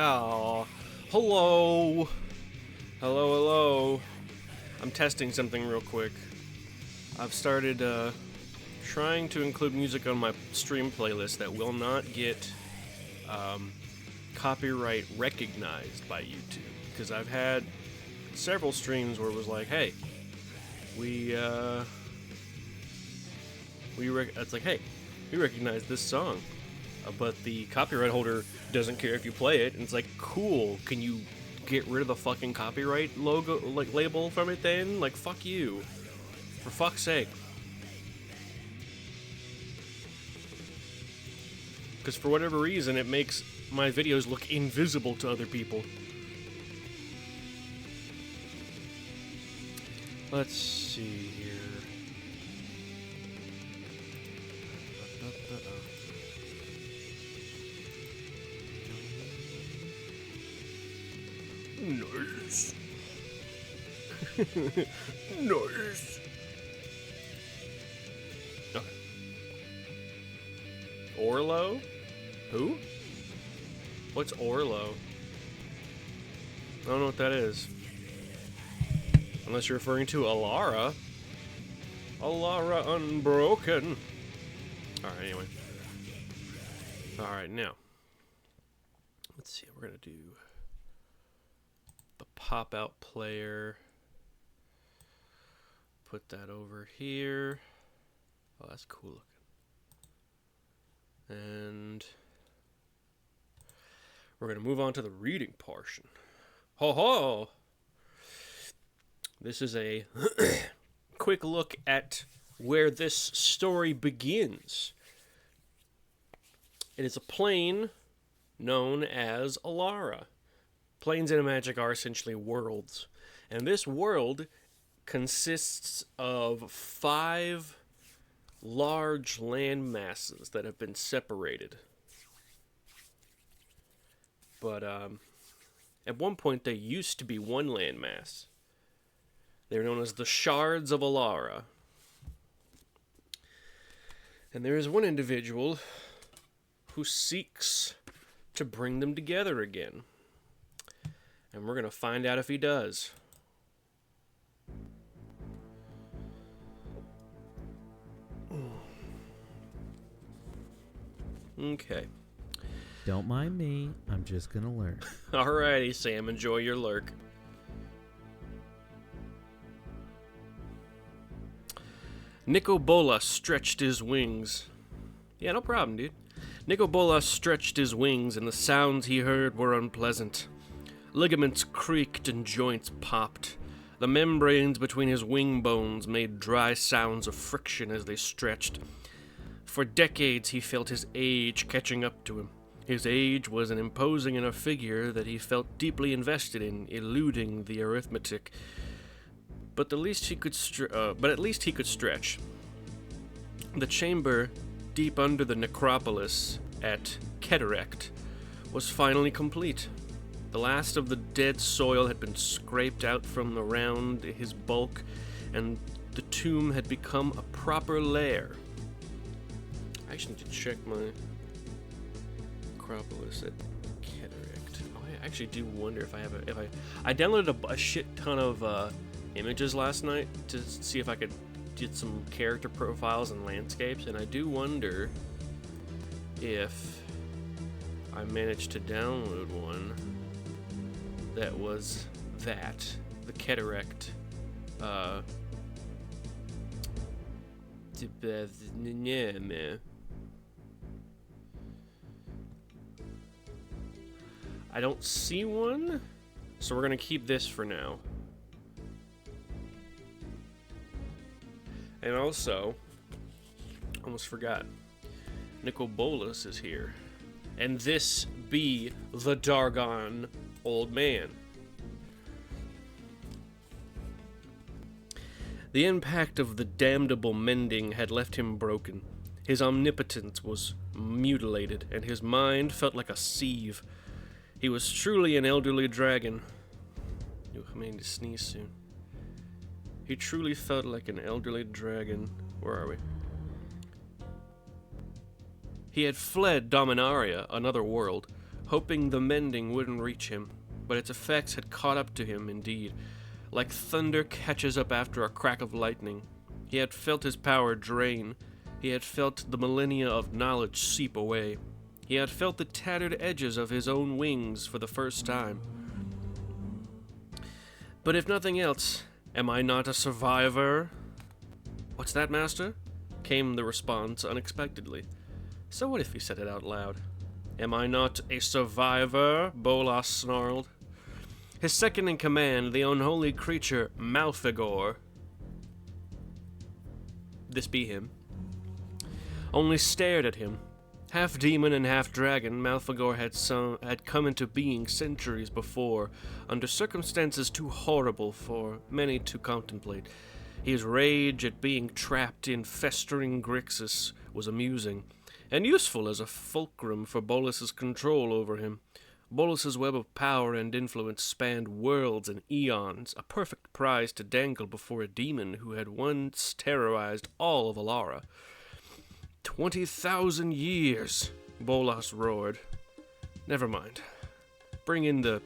Oh, hello. Hello, hello. I'm testing something real quick. I've started trying to include music on my stream playlist that will not get copyright recognized by YouTube. Because I've had several streams where it was like, hey, it's like, hey, we recognize this song, but the copyright holder doesn't care if you play it. And it's like, cool, can you get rid of the fucking copyright logo, like, label from it then? Like, fuck you. For fuck's sake. Because for whatever reason, it makes my videos look invisible to other people. Let's see here. Nice. Nice. Okay. Orlo? Who? What's Orlo? I don't know what that is. Unless you're referring to Alara. Alara Unbroken. Alright, anyway. Alright, now. Let's see, we're gonna do the pop-out player. Put that over here. Oh, that's cool looking. And we're gonna move on to the reading portion. Ho ho! This is a quick look at where this story begins. It is a plane known as Alara. Planes in magic are essentially worlds. And this world consists of 5 large land masses that have been separated. But at one point they used to be one landmass. They're known as the Shards of Alara. And there is one individual who seeks to bring them together again. And we're going to find out if he does. Okay. Don't mind me. I'm just going to learn. Alrighty, Sam. Enjoy your lurk. Nicobola stretched his wings. Yeah, no problem, dude. Nicobola stretched his wings, and the sounds he heard were unpleasant. Ligaments creaked and joints popped. The membranes between his wing bones made dry sounds of friction as they stretched. For decades he felt his age catching up to him. His age was an imposing enough figure that he felt deeply invested in, eluding the arithmetic. But at least he could stretch. The chamber deep under the necropolis at Cataract was finally complete. The last of the dead soil had been scraped out from around his bulk, and the tomb had become a proper lair. I actually need to check my necropolis at Cataract. Oh, I actually do wonder if I downloaded a shit ton of images last night to see if I could get some character profiles and landscapes, and I do wonder if I managed to download one that was the Cataract I don't see one, so we're gonna keep this for now. And also, almost forgot, Nicobolus is here. And this be the Dargon old man. The impact of the damnable mending had left him broken. His omnipotence was mutilated, and his mind felt like a sieve. He was truly an elderly dragon. I may need to sneeze soon. He truly felt like an elderly dragon. Where are we? He had fled Dominaria, another world, hoping the mending wouldn't reach him, but its effects had caught up to him indeed. Like thunder catches up after a crack of lightning, he had felt his power drain. He had felt the millennia of knowledge seep away. He had felt the tattered edges of his own wings for the first time. But if nothing else, am I not a survivor? What's that, Master? Came the response unexpectedly. So what if he said it out loud? Am I not a survivor? Bolas snarled. His second in command, the unholy creature Malfegor, this be him, only stared at him. Half demon and half dragon, Malfegor had come into being centuries before, under circumstances too horrible for many to contemplate. His rage at being trapped in festering Grixis was amusing, and useful as a fulcrum for Bolas's control over him. Bolas's web of power and influence spanned worlds and eons, a perfect prize to dangle before a demon who had once terrorized all of Alara. 20,000 years, Bolas roared. Never mind. Bring in the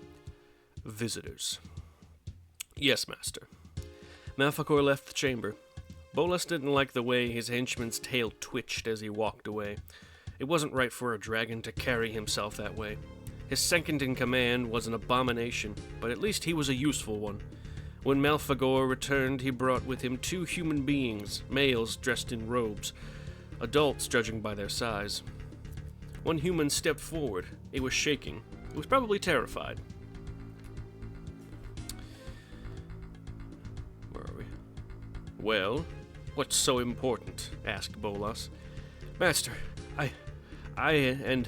visitors. Yes, Master. Malfegor left the chamber. Bolas didn't like the way his henchman's tail twitched as he walked away. It wasn't right for a dragon to carry himself that way. His second in command was an abomination, but at least he was a useful one. When Malfegor returned, he brought with him 2 human beings, males dressed in robes, adults judging by their size. One human stepped forward. It was shaking. It was probably terrified. Where are we? Well, what's so important? Asked Bolas. Master, I and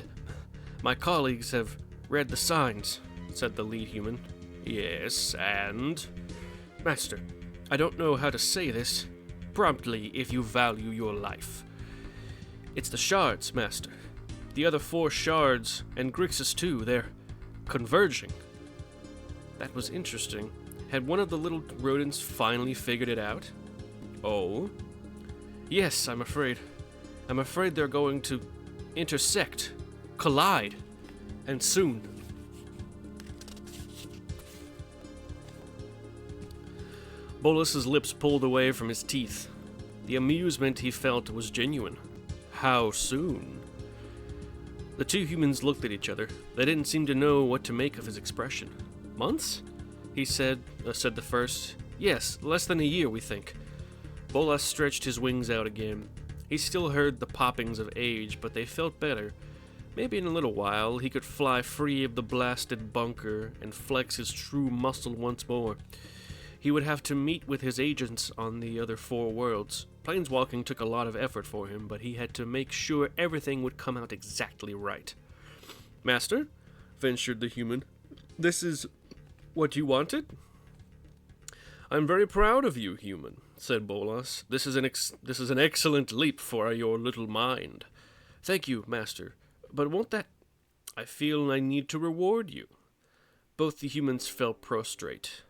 my colleagues have read the signs, said the lead human. Yes, and? Master, I don't know how to say this. Promptly, if you value your life. It's the shards, Master. The other 4 shards, and Grixis too, they're converging. That was interesting. Had one of the little rodents finally figured it out? Oh? Yes, I'm afraid. I'm afraid they're going to intersect, collide, and soon. Bolas's lips pulled away from his teeth. The amusement he felt was genuine. How soon? The 2 humans looked at each other. They didn't seem to know what to make of his expression. Months? He said the first. Yes, less than a year, we think. Bolas stretched his wings out again. He still heard the poppings of age, but they felt better. Maybe in a little while he could fly free of the blasted bunker and flex his true muscle once more. He would have to meet with his agents on the other 4 worlds. Planeswalking took a lot of effort for him, but he had to make sure everything would come out exactly right. Master, ventured the human, this is what you wanted? I'm very proud of you, human, said Bolas. This is an excellent leap for your little mind. Thank you, Master. But won't that... I feel I need to reward you. Both the humans fell prostrate.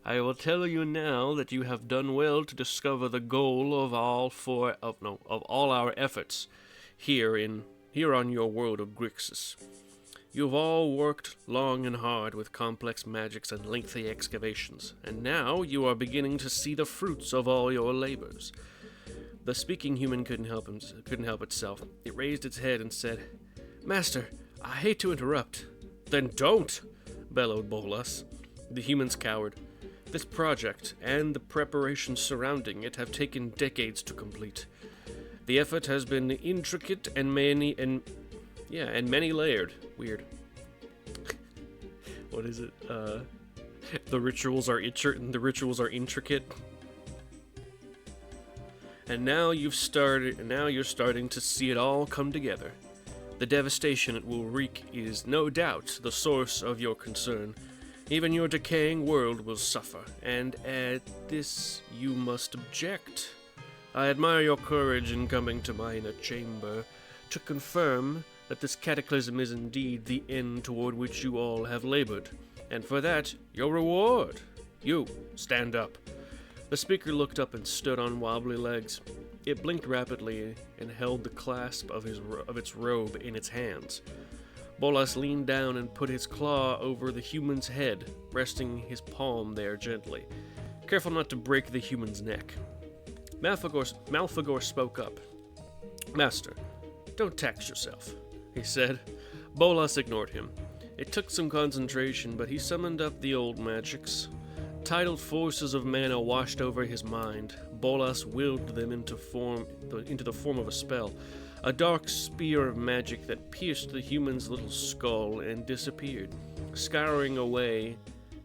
I will tell you now that you have done well to discover the goal of all our efforts here on your world of Grixis. You've all worked long and hard with complex magics and lengthy excavations, and now you are beginning to see the fruits of all your labors. The speaking human couldn't help itself. It raised its head and said, Master, I hate to interrupt. Then don't, bellowed Bolas. The humans cowered. This project, and the preparations surrounding it, have taken decades to complete. The effort has been intricate and many layered. Weird. What is it? The rituals are intricate. And now you're starting to see it all come together. The devastation it will wreak is no doubt the source of your concern. Even your decaying world will suffer, and at this you must object. I admire your courage in coming to my inner chamber to confirm that this cataclysm is indeed the end toward which you all have labored, and for that, your reward. You, stand up. The speaker looked up and stood on wobbly legs. It blinked rapidly and held the clasp of its robe in its hands. Bolas leaned down and put his claw over the human's head, resting his palm there gently, careful not to break the human's neck. Malfagor spoke up. "Master, don't tax yourself," he said. Bolas ignored him. It took some concentration, but he summoned up the old magics. Tidal forces of mana washed over his mind. Bolas willed them into the form of a spell, a dark spear of magic that pierced the human's little skull and disappeared, scouring away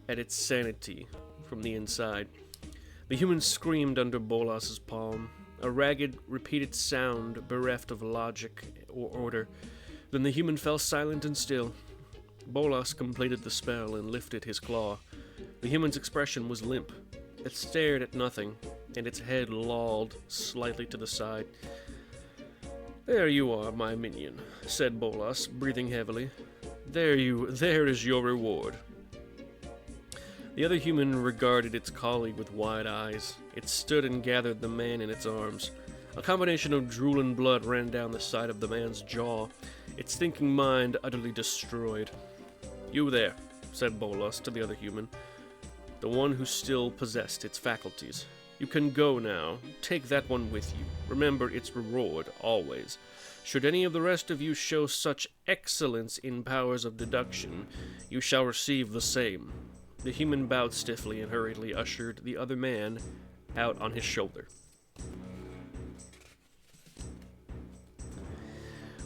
at its sanity from the inside. The human screamed under Bolas's palm, a ragged, repeated sound bereft of logic or order. Then the human fell silent and still. Bolas completed the spell and lifted his claw. The human's expression was limp. It stared at nothing, and its head lolled slightly to the side. "There you are, my minion," said Bolas, breathing heavily. There is your reward." The other human regarded its colleague with wide eyes. It stood and gathered the man in its arms. A combination of drool and blood ran down the side of the man's jaw, its thinking mind utterly destroyed. "You there," said Bolas to the other human, the one who still possessed its faculties. "You can go now. Take that one with you. Remember its reward, always. Should any of the rest of you show such excellence in powers of deduction, you shall receive the same." The human bowed stiffly and hurriedly ushered the other man out on his shoulder.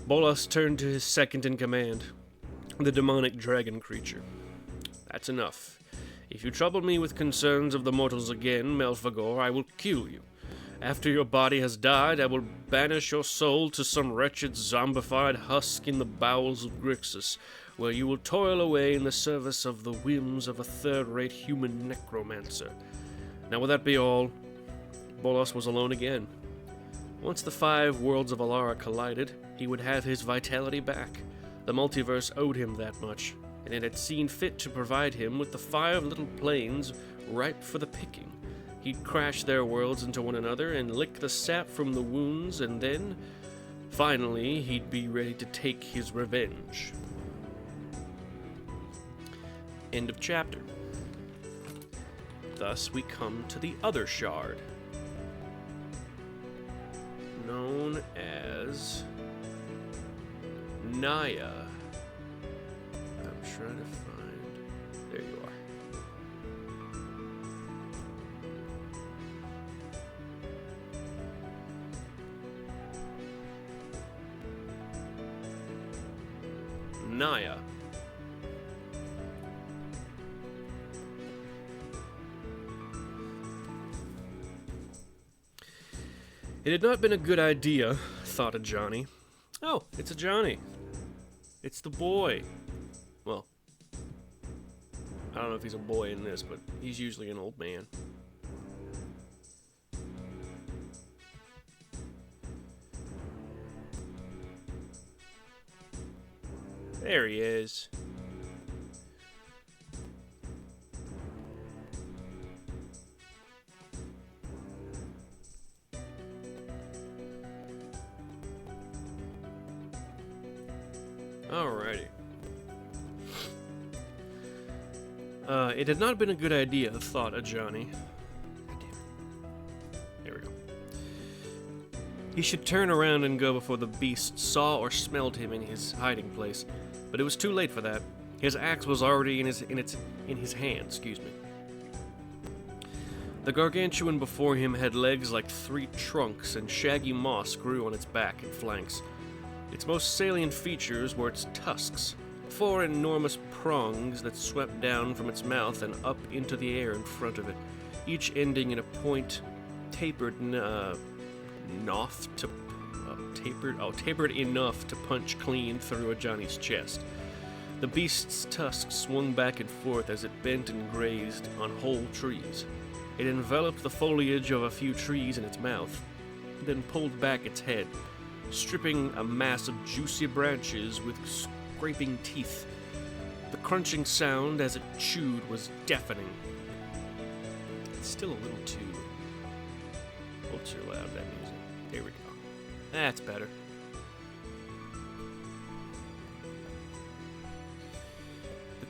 Bolas turned to his second in command, the demonic dragon creature. "That's enough. If you trouble me with concerns of the mortals again, Malfagor, I will kill you. After your body has died, I will banish your soul to some wretched zombified husk in the bowels of Grixis, where you will toil away in the service of the whims of a third-rate human necromancer." Now will that be all? Bolas was alone again. Once the 5 worlds of Alara collided, he would have his vitality back. The multiverse owed him that much, and it had seen fit to provide him with the 5 little planes ripe for the picking. He'd crash their worlds into one another and lick the sap from the wounds, and then, finally, he'd be ready to take his revenge. End of chapter. Thus we come to the other shard, known as Naya. I'm trying to find... There you are. Naya. It had not been a good idea, thought a Johnny. Oh, it's a Johnny. It's the boy. Well, I don't know if he's a boy in this, but he's usually an old man. There he is. Alrighty. It had not been a good idea, thought a Johnny. There we go. He should turn around and go before the beast saw or smelled him in his hiding place, but it was too late for that. His axe was already in his hand. The gargantuan before him had legs like 3 trunks, and shaggy moss grew on its back and flanks. Its most salient features were its tusks, 4 enormous prongs that swept down from its mouth and up into the air in front of it, each ending in a point tapered enough to punch clean through a Johnny's chest. The beast's tusks swung back and forth as it bent and grazed on whole trees. It enveloped the foliage of a few trees in its mouth, then pulled back its head, stripping a mass of juicy branches with scraping teeth. The crunching sound as it chewed was deafening. It's still a little too loud, that music. There we go. That's better.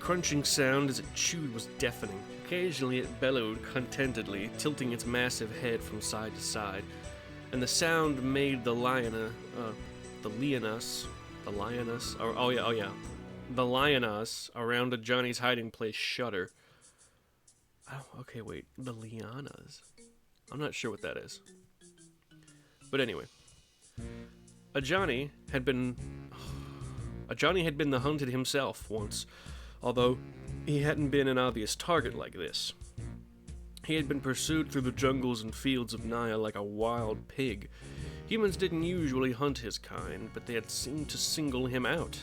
crunching sound as it chewed was deafening. Occasionally it bellowed contentedly, tilting its massive head from side to side, and the sound made the lioness around Johnny's hiding place shudder. Oh, okay, wait, the lianas. I'm not sure what that is. But anyway, Johnny had been the hunted himself once, although he hadn't been an obvious target like this. He had been pursued through the jungles and fields of Naya like a wild pig. Humans didn't usually hunt his kind, but they had seemed to single him out.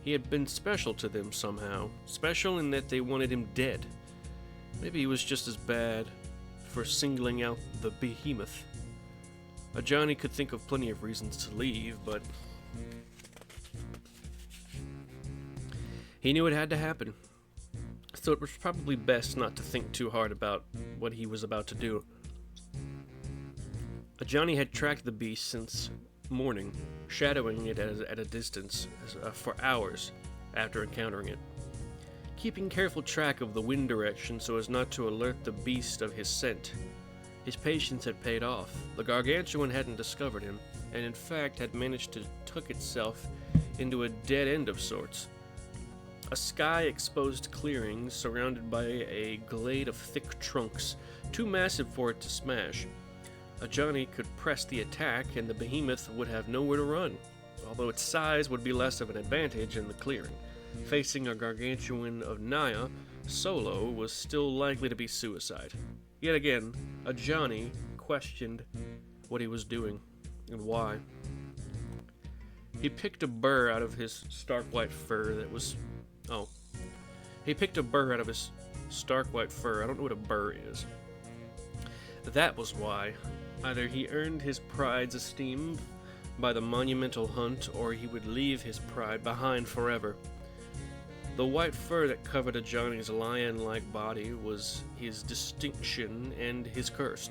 He had been special to them somehow, special in that they wanted him dead. Maybe he was just as bad for singling out the behemoth. Johnny could think of plenty of reasons to leave, but he knew it had to happen. So it was probably best not to think too hard about what he was about to do. Johnny had tracked the beast since morning, shadowing it at a distance for hours after encountering it. Keeping careful track of the wind direction so as not to alert the beast of his scent. His patience had paid off. The gargantuan hadn't discovered him, and in fact had managed to tuck itself into a dead end of sorts. A sky-exposed clearing surrounded by a glade of thick trunks, too massive for it to smash. Johnny could press the attack, and the behemoth would have nowhere to run, although its size would be less of an advantage in the clearing. Facing a gargantuan of Naya, solo was still likely to be suicide. Yet again, Johnny questioned what he was doing, and why. He picked a burr out of his stark white fur that was... He picked a burr out of his stark white fur. I don't know what a burr is. That was why. Either he earned his pride's esteem by the monumental hunt, or he would leave his pride behind forever. The white fur that covered Johnny's lion-like body was his distinction and his curse.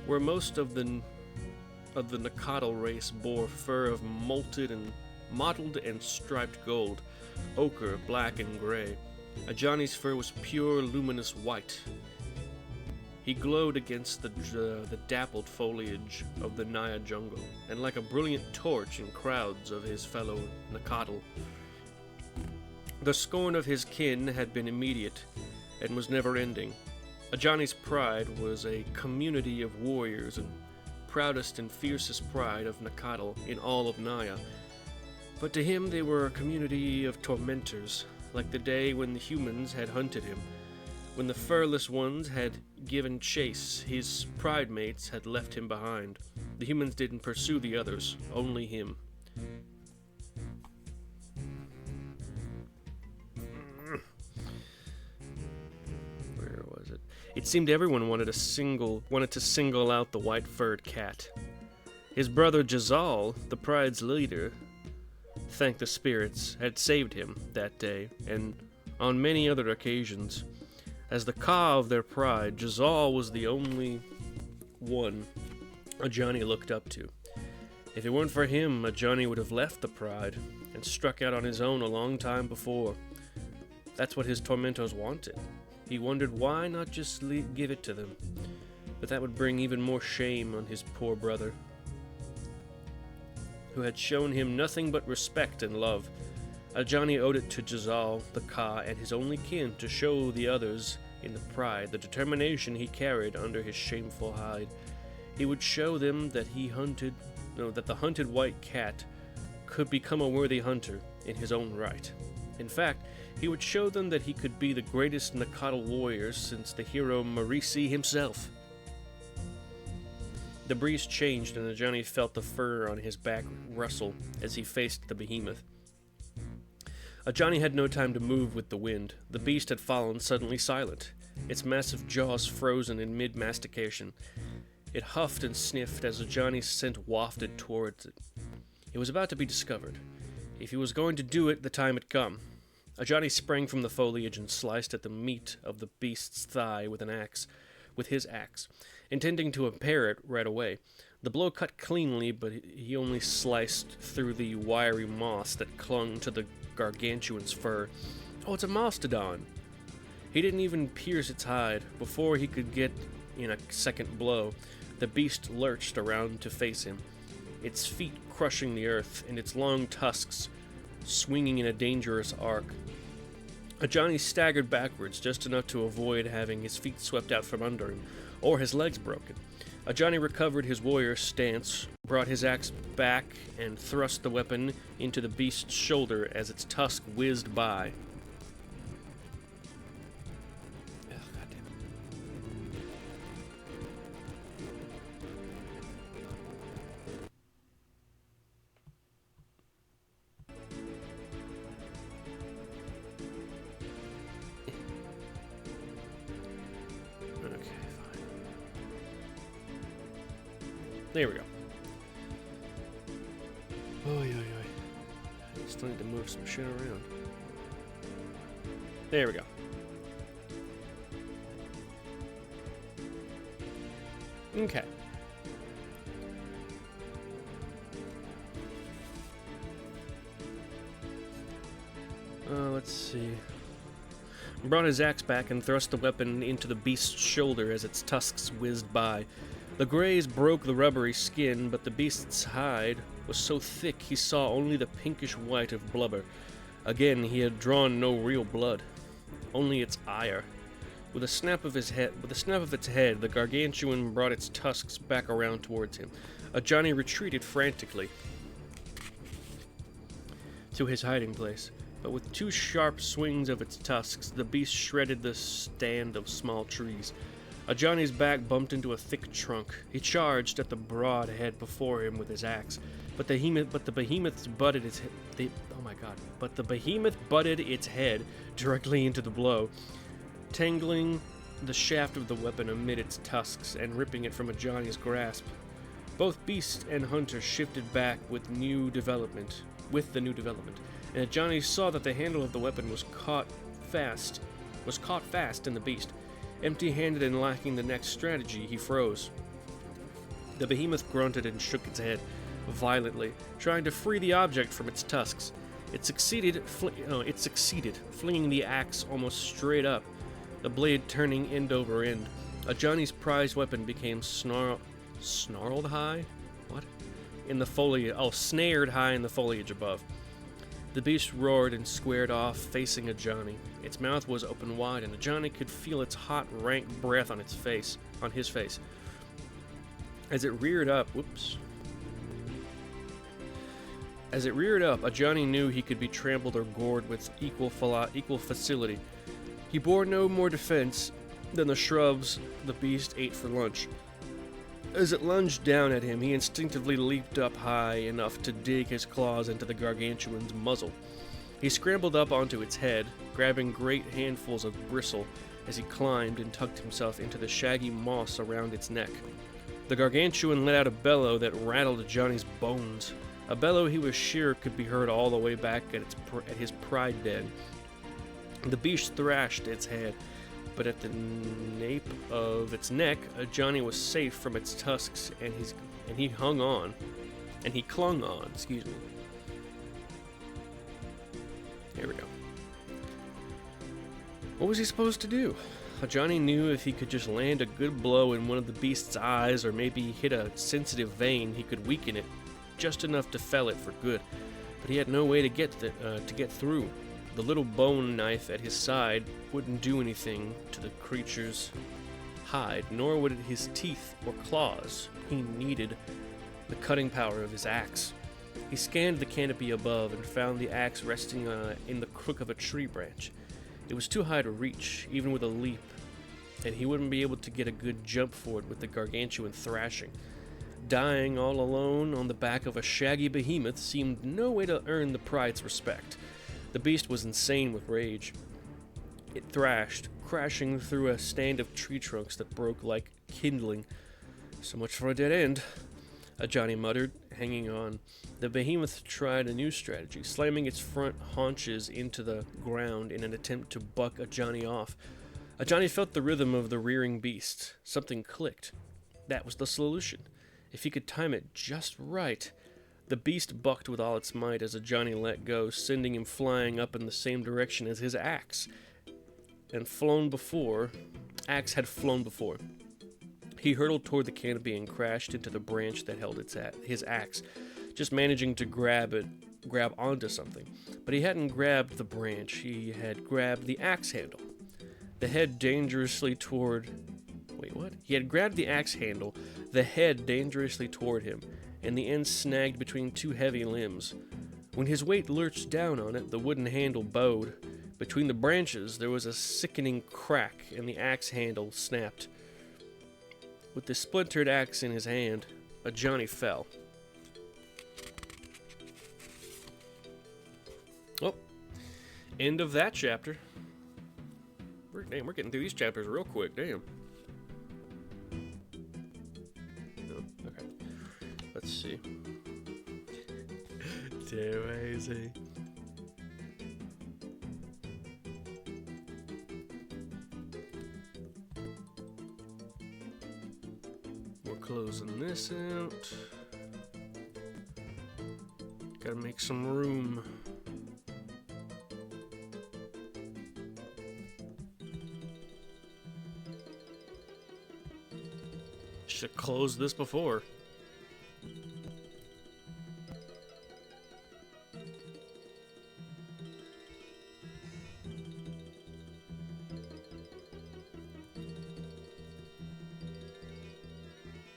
Where most of the Nakatl race bore fur of mottled and striped gold, ochre, black, and gray, Johnny's fur was pure, luminous white. He glowed against the dappled foliage of the Naya jungle, and like a brilliant torch in crowds of his fellow Nakatl. The scorn of his kin had been immediate, and was never-ending. Johnny's pride was a community of warriors, and proudest and fiercest pride of Nakatl in all of Naya. But to him they were a community of tormentors, like the day when the humans had hunted him. When the furless ones had given chase, his pride mates had left him behind. The humans didn't pursue the others, only him. Where was it? It seemed everyone wanted to single out the white-furred cat. His brother Jazal, the pride's leader, thank the spirits, had saved him that day, and on many other occasions. As the Ka of their pride, Jazal was the only one Johnny looked up to. If it weren't for him, Johnny would have left the pride and struck out on his own a long time before. That's what his tormentors wanted. He wondered why not just give it to them, but that would bring even more shame on his poor brother, who had shown him nothing but respect and love. Johnny owed it to Jazal, the Ka, and his only kin to show the others in the pride, the determination he carried under his shameful hide. He would show them that that the hunted white cat could become a worthy hunter in his own right. In fact, he would show them that he could be the greatest Nakatl warrior since the hero Marisi himself. The breeze changed, and Johnny felt the fur on his back rustle as he faced the behemoth. Johnny had no time to move with the wind. The beast had fallen suddenly silent, its massive jaws frozen in mid-mastication. It huffed and sniffed as Johnny's scent wafted towards it. It was about to be discovered. If he was going to do it, the time had come. Johnny sprang from the foliage and sliced at the meat of the beast's thigh with his axe. intending to impair it right away. The blow cut cleanly, but he only sliced through the wiry moss that clung to the gargantuan's fur. Oh, it's a mastodon! He didn't even pierce its hide. Before he could get in a second blow, the beast lurched around to face him, its feet crushing the earth and its long tusks swinging in a dangerous arc. Johnny staggered backwards just enough to avoid having his feet swept out from under him, or his legs broken. Johnny recovered his warrior stance, brought his axe back, and thrust the weapon into the beast's shoulder as its tusk whizzed by. Oh, goddamn. Okay, fine. There we go. Oy, oy, oy. Still need to move some shit around. There we go. Okay. Let's see. Brought his axe back and thrust the weapon into the beast's shoulder as its tusks whizzed by. The graze broke the rubbery skin, but the beast's hide was so thick he saw only the pinkish white of blubber. Again, he had drawn no real blood, only its ire. With a snap of its head, the gargantuan brought its tusks back around towards him. Johnny retreated frantically to his hiding place, but with two sharp swings of its tusks, the beast shredded the stand of small trees. Johnny's back bumped into a thick trunk. He charged at the broad head before him with his axe, but the behemoth butted its head directly into the blow, tangling the shaft of the weapon amid its tusks and ripping it from Johnny's grasp. Both beast and hunter shifted back with the new development, and Johnny saw that the handle of the weapon was caught fast in the beast. Empty-handed and lacking the next strategy, he froze. The behemoth grunted and shook its head violently, trying to free the object from its tusks. It succeeded, flinging the axe almost straight up, the blade turning end over end. Johnny's prized weapon became snarled high? What? In the foliage. Oh, snared high in the foliage above. The beast roared and squared off, facing Johnny. Its mouth was open wide, and Johnny could feel its hot, rank breath on his face. As it reared up, Johnny knew he could be trampled or gored with equal facility. He bore no more defense than the shrubs the beast ate for lunch. As it lunged down at him, he instinctively leaped up high enough to dig his claws into the gargantuan's muzzle. He scrambled up onto its head, grabbing great handfuls of bristle as he climbed and tucked himself into the shaggy moss around its neck. The gargantuan let out a bellow that rattled Johnny's bones, a bellow he was sure could be heard all the way back at his pride den. The beast thrashed its head, but at the nape of its neck, Johnny was safe from its tusks, and he clung on. There we go. What was he supposed to do? Johnny knew if he could just land a good blow in one of the beast's eyes, or maybe hit a sensitive vein, he could weaken it just enough to fell it for good. But he had no way to get through. The little bone knife at his side wouldn't do anything to the creature's hide, nor would his teeth or claws. He needed the cutting power of his axe. He scanned the canopy above and found the axe resting in the crook of a tree branch. It was too high to reach, even with a leap, and he wouldn't be able to get a good jump for it with the gargantuan thrashing. Dying all alone on the back of a shaggy behemoth seemed no way to earn the pride's respect. The beast was insane with rage. It thrashed, crashing through a stand of tree trunks that broke like kindling. So much for a dead end, Johnny muttered, hanging on. The behemoth tried a new strategy, slamming its front haunches into the ground in an attempt to buck Johnny off. Johnny felt the rhythm of the rearing beast. Something clicked. That was the solution. If he could time it just right. The beast bucked with all its might as Johnny let go, sending him flying up in the same direction as his axe. Axe had flown before. He hurtled toward the canopy and crashed into the branch that held his axe, just managing to grab onto something. But he hadn't grabbed the branch, he had grabbed the axe handle. The head dangerously toward... Wait, what? He had grabbed the axe handle, the head dangerously toward him, and the end snagged between two heavy limbs. When his weight lurched down on it, the wooden handle bowed. Between the branches, there was a sickening crack, and the axe handle snapped. With the splintered axe in his hand, Johnny fell. Oh, end of that chapter. We're getting through these chapters real quick, damn. Oh, okay, let's see. Too easy. We're closing this out. Gotta make some room. Should have closed this before.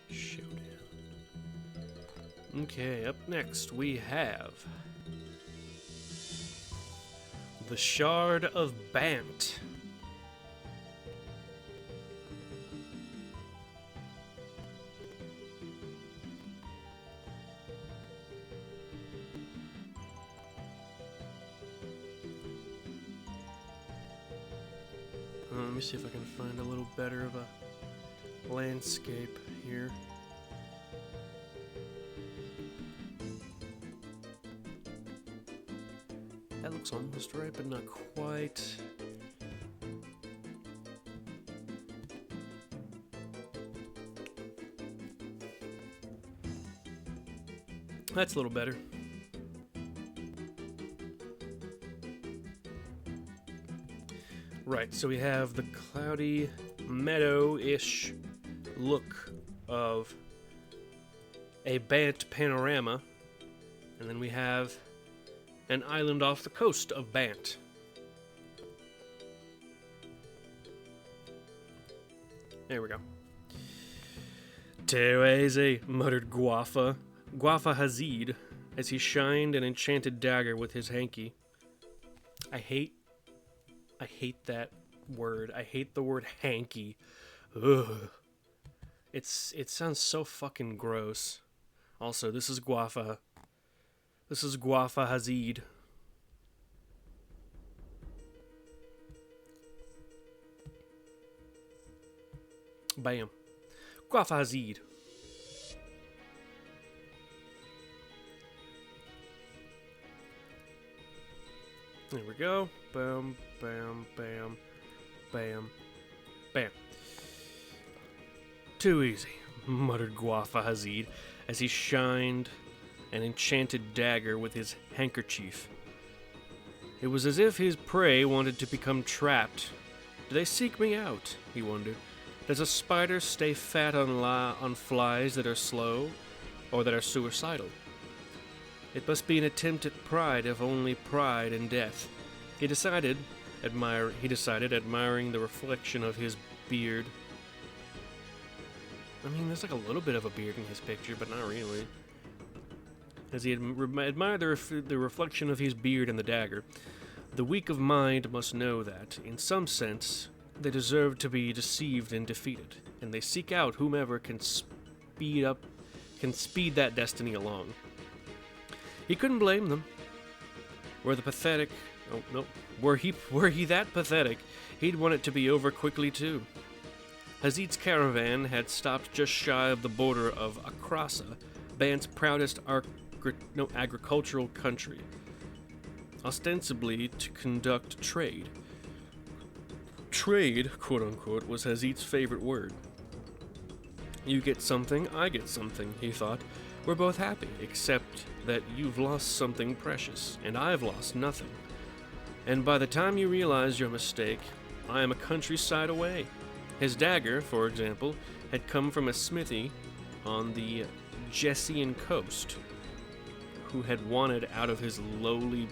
Showdown. Okay, up next we have the Shard of Bant. Let me see if I can find a little better of a landscape here. That looks almost right, but not quite. That's a little better. Right, so we have the cloudy meadow-ish look of a Bant panorama, and then we have an island off the coast of Bant. There we go. Too easy, muttered Guafa Hazid, as he shined an enchanted dagger with his hanky. I hate that word. I hate the word hanky. Ugh. It sounds so fucking gross. Also, this is Guafa Hazid. Bam. Guafa Hazid. There we go. Bam, bam, bam, bam, bam. Too easy, muttered Guafa Hazid as he shined an enchanted dagger with his handkerchief. It was as if his prey wanted to become trapped. Do they seek me out? He wondered. Does a spider stay fat on flies that are slow or that are suicidal? It must be an attempt at pride, if only pride and death. He decided, admiring the reflection of his beard. I mean, there's like a little bit of a beard in his picture, but not really. As he admired the reflection of his beard in the dagger, the weak of mind must know that, in some sense, they deserve to be deceived and defeated, and they seek out whomever can speed that destiny along. He couldn't blame them. Were he that pathetic, he'd want it to be over quickly too. Hazid's caravan had stopped just shy of the border of Akrasa, Bant's proudest agricultural country, ostensibly to conduct trade. Trade, quote-unquote, was Hazid's favorite word. You get something, I get something, he thought. We're both happy, except that you've lost something precious, and I've lost nothing. And by the time you realize your mistake, I am a countryside away. His dagger, for example, had come from a smithy on the Gessian coast, who had wanted out of his lowly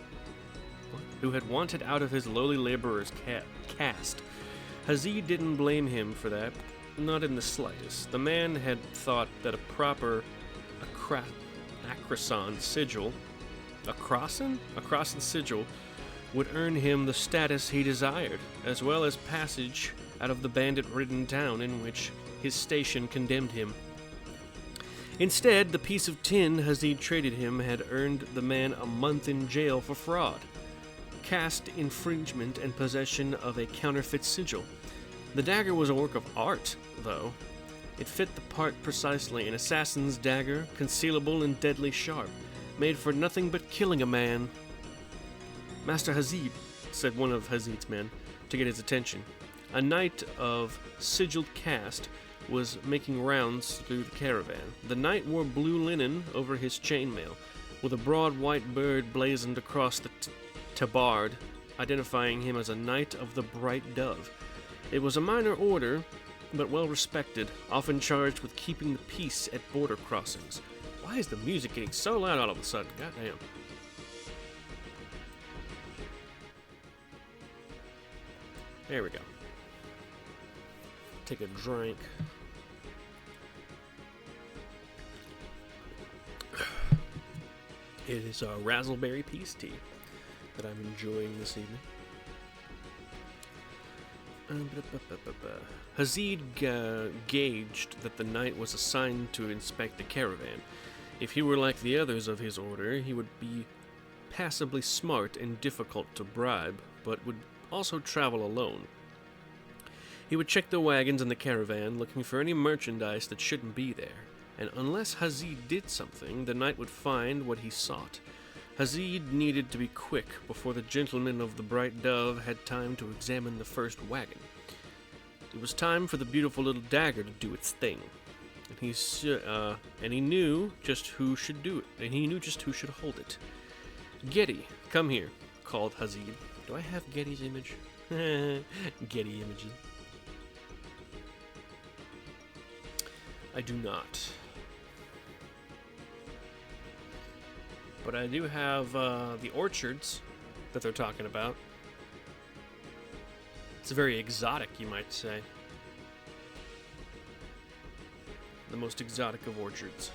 laborer's caste. Hazid didn't blame him for that, not in the slightest. The man had thought that a proper Acrason sigil would earn him the status he desired, as well as passage out of the bandit-ridden town in which his station condemned him. Instead, the piece of tin Hazid traded him had earned the man a month in jail for fraud, caste infringement, and possession of a counterfeit sigil. The dagger was a work of art, though. It fit the part precisely, an assassin's dagger, concealable and deadly sharp, made for nothing but killing a man. Master Hazid, said one of Hazid's men, to get his attention. A knight of sigiled caste was making rounds through the caravan. The knight wore blue linen over his chainmail, with a broad white bird blazoned across the tabard, identifying him as a knight of the Bright Dove. It was a minor order, but well respected, often charged with keeping the peace at border crossings. Why is the music getting so loud all of a sudden? Goddamn. There we go. Take a drink. It is a raspberry peace tea that I'm enjoying this evening. Hazid gauged that the knight was assigned to inspect the caravan. If he were like the others of his order, he would be passably smart and difficult to bribe, but would also travel alone. He would check the wagons and the caravan, looking for any merchandise that shouldn't be there, and unless Hazid did something, the knight would find what he sought. Hazid needed to be quick before the gentleman of the Bright Dove had time to examine the first wagon. It was time for the beautiful little dagger to do its thing, and he knew just who should do it, and he knew just who should hold it. "Getty, come here," called Hazid. Do I have Getty's image? Getty images. I do not. But I do have the orchards that they're talking about. It's very exotic, you might say. The most exotic of orchards.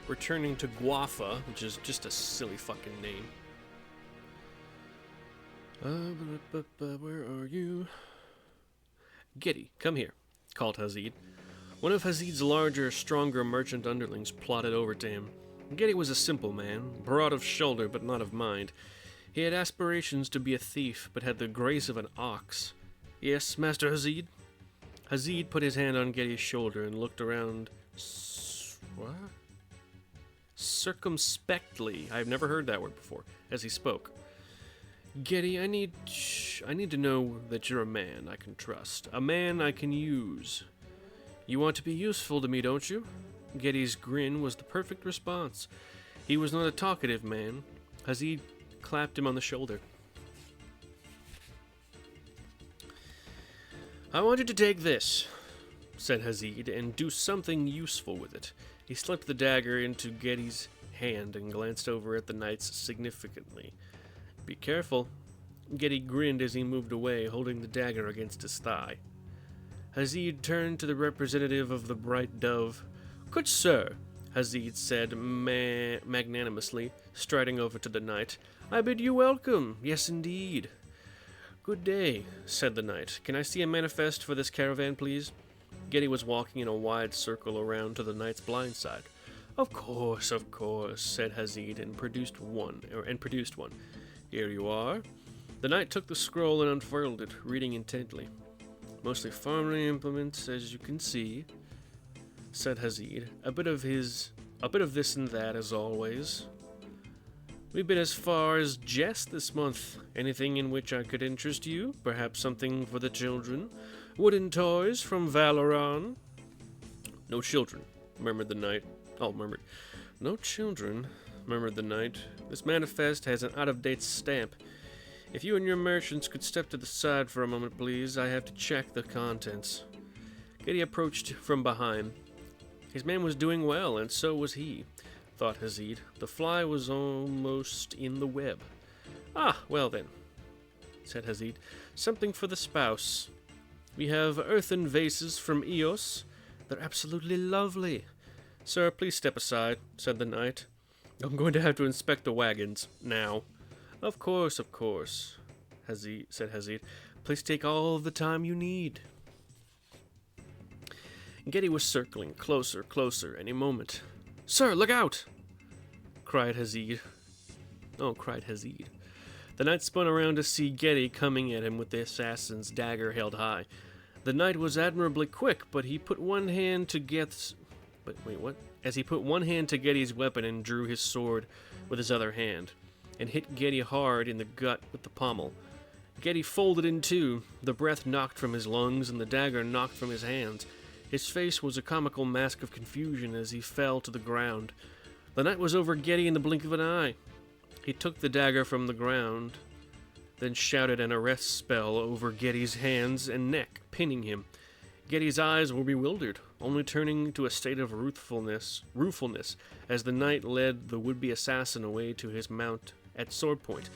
Returning to Guafa, which is just a silly fucking name. Where are you? Getty, come here, called Hazid. One of Hazid's larger, stronger merchant underlings plodded over to him. Getty was a simple man, broad of shoulder but not of mind. He had aspirations to be a thief, but had the grace of an ox. Yes, Master Hazid? Hazid put his hand on Getty's shoulder and looked around. What? Circumspectly. I've never heard that word before, as he spoke. Getty, I need to know that you're a man I can trust, a man I can use. You want to be useful to me, don't you? Getty's grin was the perfect response. He was not a talkative man. Hazid clapped him on the shoulder. I want you to take this, said Hazid, and do something useful with it. He slipped the dagger into Getty's hand and glanced over at the knights significantly. Be careful. Getty grinned as he moved away, holding the dagger against his thigh. Hazid turned to the representative of the Bright Dove. Good sir, Hazid said magnanimously, striding over to the knight. I bid you welcome. Yes, indeed. Good day, said the knight. Can I see a manifest for this caravan, please? Getty was walking in a wide circle around to the knight's blind side. Of course, said Hazid, and produced one. Here you are. The knight took the scroll and unfurled it, reading intently. Mostly farming implements, as you can see, said Hazid. A bit of this and that, as always. We've been as far as Jess this month. Anything in which I could interest you? Perhaps something for the children? Wooden toys from Valoran? No children, murmured the knight. Oh, murmured. No children, murmured the knight. This manifest has an out-of-date stamp. If you and your merchants could step to the side for a moment, please. I have to check the contents. Getty approached from behind. His man was doing well, and so was he, thought Hazid. The fly was almost in the web. Ah, well then, said Hazid. Something for the spouse. We have earthen vases from Eos. They're absolutely lovely. Sir, please step aside, said the knight. I'm going to have to inspect the wagons, now. Of course, said Hazid. Please take all the time you need. Getty was circling, closer, any moment. Sir, look out! cried Hazid. The knight spun around to see Getty coming at him with the assassin's dagger held high. The knight was admirably quick, but he put one hand to Getty's... As he put one hand to Getty's weapon and drew his sword with his other hand, and hit Getty hard in the gut with the pommel. Getty folded in two, the breath knocked from his lungs and the dagger knocked from his hands. His face was a comical mask of confusion as he fell to the ground. The knight was over Getty in the blink of an eye. He took the dagger from the ground, then shouted an arrest spell over Getty's hands and neck, pinning him. Getty's eyes were bewildered, only turning to a state of ruefulness as the knight led the would-be assassin away to his mount at sword point.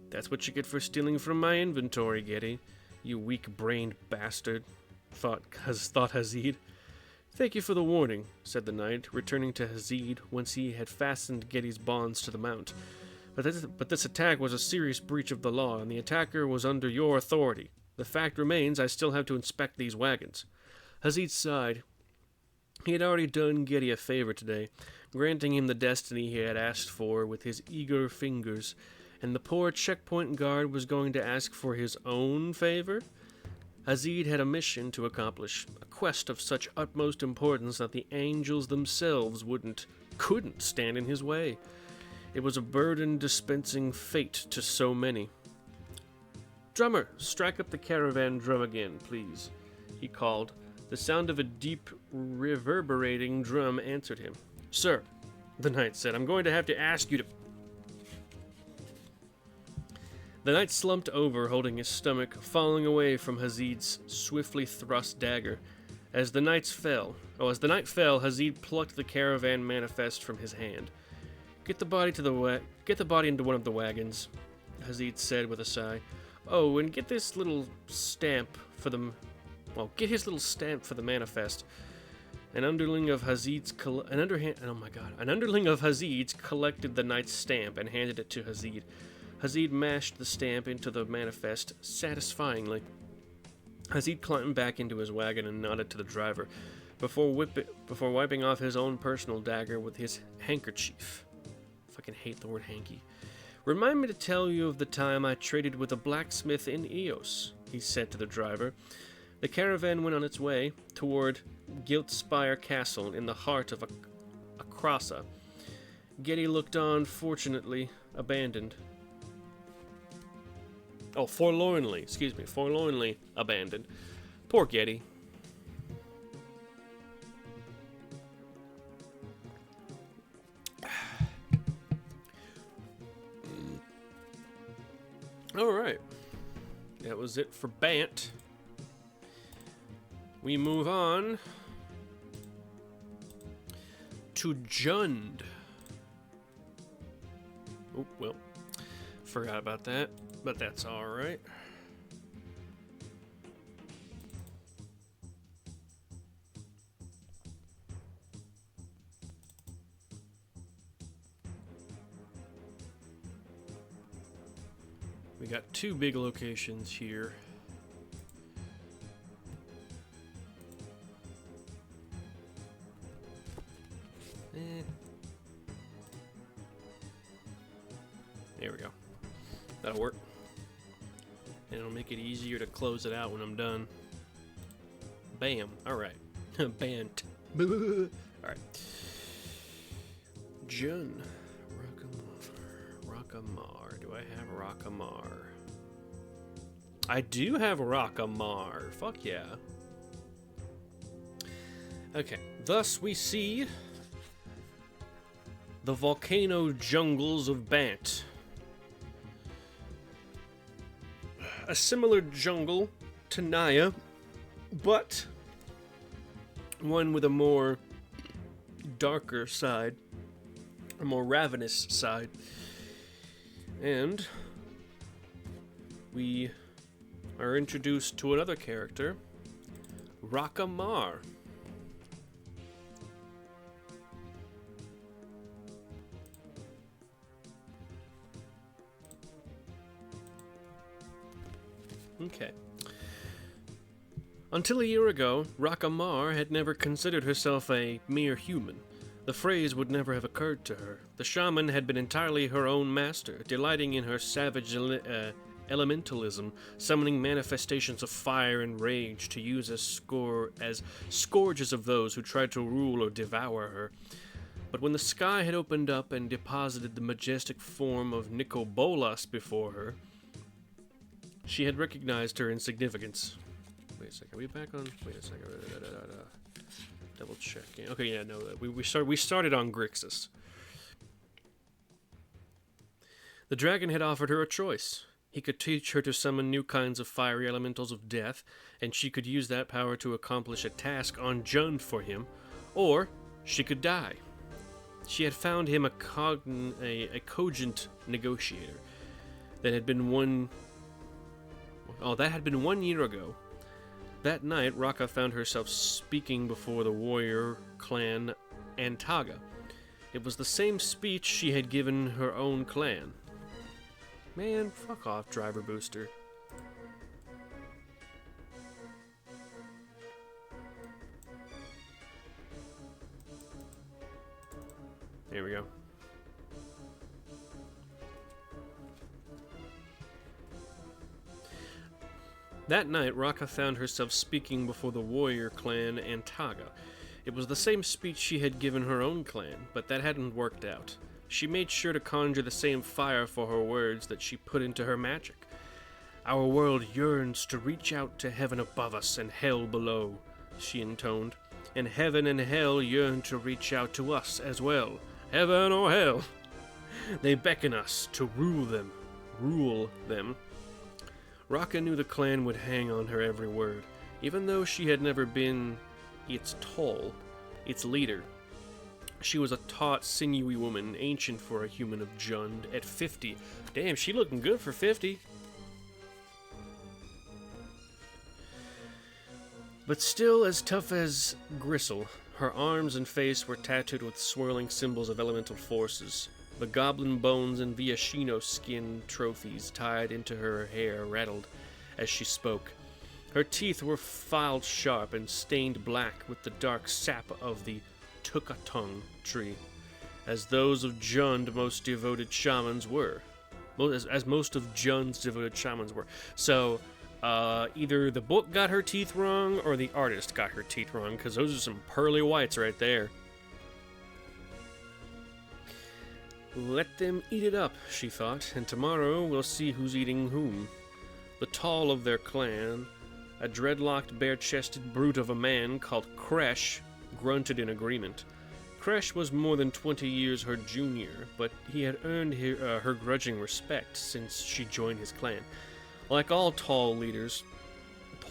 That's what you get for stealing from my inventory, Getty, you weak-brained bastard, thought Hazid. Thank you for the warning, said the knight, returning to Hazid once he had fastened Getty's bonds to the mount. But this attack was a serious breach of the law, and the attacker was under your authority. The fact remains, I still have to inspect these wagons. Hazid sighed. He had already done Getty a favor today, granting him the destiny he had asked for with his eager fingers, and the poor checkpoint guard was going to ask for his own favor? Hazid had a mission to accomplish, a quest of such utmost importance that the angels themselves couldn't stand in his way. It was a burden dispensing fate to so many. Drummer, strike up the caravan drum again, please, he called. The sound of a deep, reverberating drum answered him. Sir, the knight said, I'm going to have to ask you to... The knight slumped over, holding his stomach, falling away from Hazid's swiftly thrust dagger. As the knight fell, Hazid plucked the caravan manifest from his hand. Get the body into one of the wagons, Hazid said with a sigh. Oh, and get this little stamp for the... get his little stamp for the manifest. An underling of Hazid's collected the knight's stamp and handed it to Hazid. Hazid mashed the stamp into the manifest satisfyingly. Hazid climbed back into his wagon and nodded to the driver, before wiping off his own personal dagger with his handkerchief. Fucking hate the word hanky. Remind me to tell you of the time I traded with a blacksmith in Eos, he said to the driver. The caravan went on its way toward Giltspire Castle in the heart of Akrasa. Getty looked on, forlornly abandoned. Poor Getty. Alright. That was it for Bant. We move on to Jund. Oh, well. Forgot about that, but that's alright. We got two big locations here. There we go. That'll work. And it'll make it easier to close it out when I'm done. Bam. Alright. Bant. Alright. Jun. Rakka. Rakkamar. Do I have Rakkamar? I do have Rakkamar. Fuck yeah. Okay, thus we see the volcano jungles of Bant. A similar jungle to Naya, but one with a more darker side, a more ravenous side. And we are introduced to another character, Rakkamar. Okay. Until a year ago, Rakkamar had never considered herself a mere human. The phrase would never have occurred to her. The shaman had been entirely her own master, delighting in her savage elementalism, summoning manifestations of fire and rage to use as scourges of those who tried to rule or devour her. But when the sky had opened up and deposited the majestic form of Nicobolas before her, she had recognized her insignificance. Wait a second, are we back on? Wait a second. Double checking. Okay, yeah, no, we started on Grixis. The dragon had offered her a choice. He could teach her to summon new kinds of fiery elementals of death, and she could use that power to accomplish a task on Jund for him, or she could die. She had found him a cogent negotiator. That had been 1 year ago. That night, Rakka found herself speaking before the warrior clan Antaga. It was the same speech she had given her own clan. Man, fuck off, driver booster. There we go. That night, Rakka found herself speaking before the warrior clan Antaga. It was the same speech she had given her own clan, but that hadn't worked out. She made sure to conjure the same fire for her words that she put into her magic. Our world yearns to reach out to heaven above us and hell below, she intoned. And heaven and hell yearn to reach out to us as well. Heaven or hell. They beckon us to rule them. Rakka knew the clan would hang on her every word, even though she had never been its its leader. She was a taut, sinewy woman, ancient for a human of Jund, at 50. Damn, she looking good for 50. But still as tough as gristle, her arms and face were tattooed with swirling symbols of elemental forces. The goblin bones and Viashino skin trophies tied into her hair rattled as she spoke. Her teeth were filed sharp and stained black with the dark sap of the Tukatung tree, as those of Jund's most devoted shamans were. As most of Jund's devoted shamans were. So, either the book got her teeth wrong or the artist got her teeth wrong, because those are some pearly whites right there. Let them eat it up, she thought, and tomorrow we'll see who's eating whom. The tall of their clan, a dreadlocked, bare-chested brute of a man called Kresh, grunted in agreement. Kresh was more than 20 years her junior, but he had earned her grudging respect since she joined his clan. Like all tall leaders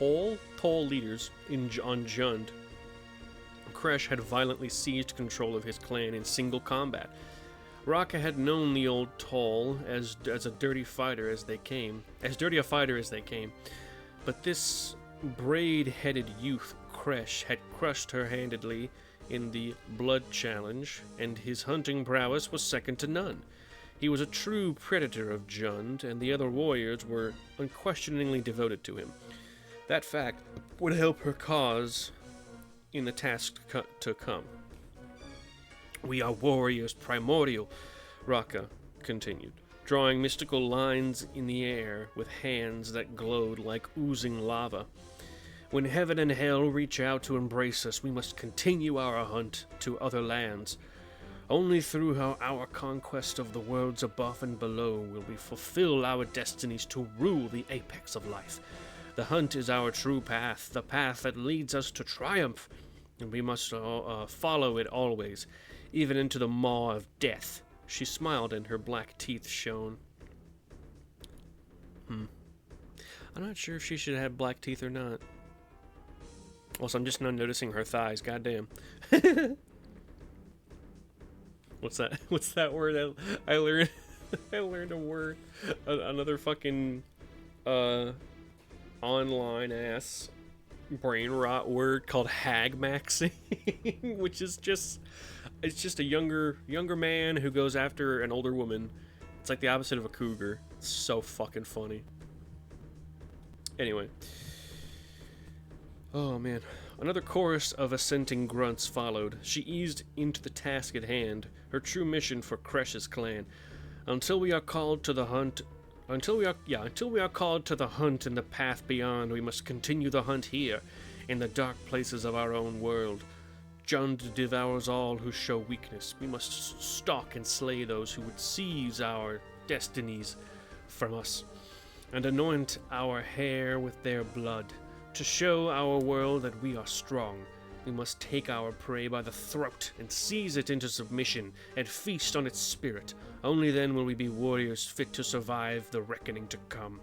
on Jund, Kresh had violently seized control of his clan in single combat. Rakka had known the old Tall as dirty a fighter as they came. But this braid-headed youth, Kresh, had crushed her handedly in the blood challenge, and his hunting prowess was second to none. He was a true predator of Jund, and the other warriors were unquestioningly devoted to him. That fact would help her cause in the task to come. We are warriors primordial, Rakka continued, drawing mystical lines in the air with hands that glowed like oozing lava. When heaven and hell reach out to embrace us, we must continue our hunt to other lands. Only through our conquest of the worlds above and below will we fulfill our destinies to rule the apex of life. The hunt is our true path, the path that leads us to triumph, and we must follow it always, even into the maw of death. She smiled and her black teeth shone. I'm not sure if she should have black teeth or not. Also, I'm just now noticing her thighs. Goddamn. What's that? What's that word? I learned. I learned a word. Another fucking online ass brain rot word called hag maxing, which is just a younger man who goes after an older woman. It's like the opposite of a cougar. It's so fucking funny. Anyway. Oh man. Another chorus of assenting grunts followed. She eased into the task at hand, her true mission for Kresh's clan. Until we are called to the hunt in the path beyond, we must continue the hunt here, in the dark places of our own world. Jund devours all who show weakness. We must stalk and slay those who would seize our destinies from us, and anoint our hair with their blood. To show our world that we are strong, we must take our prey by the throat and seize it into submission and feast on its spirit. Only then will we be warriors fit to survive the reckoning to come.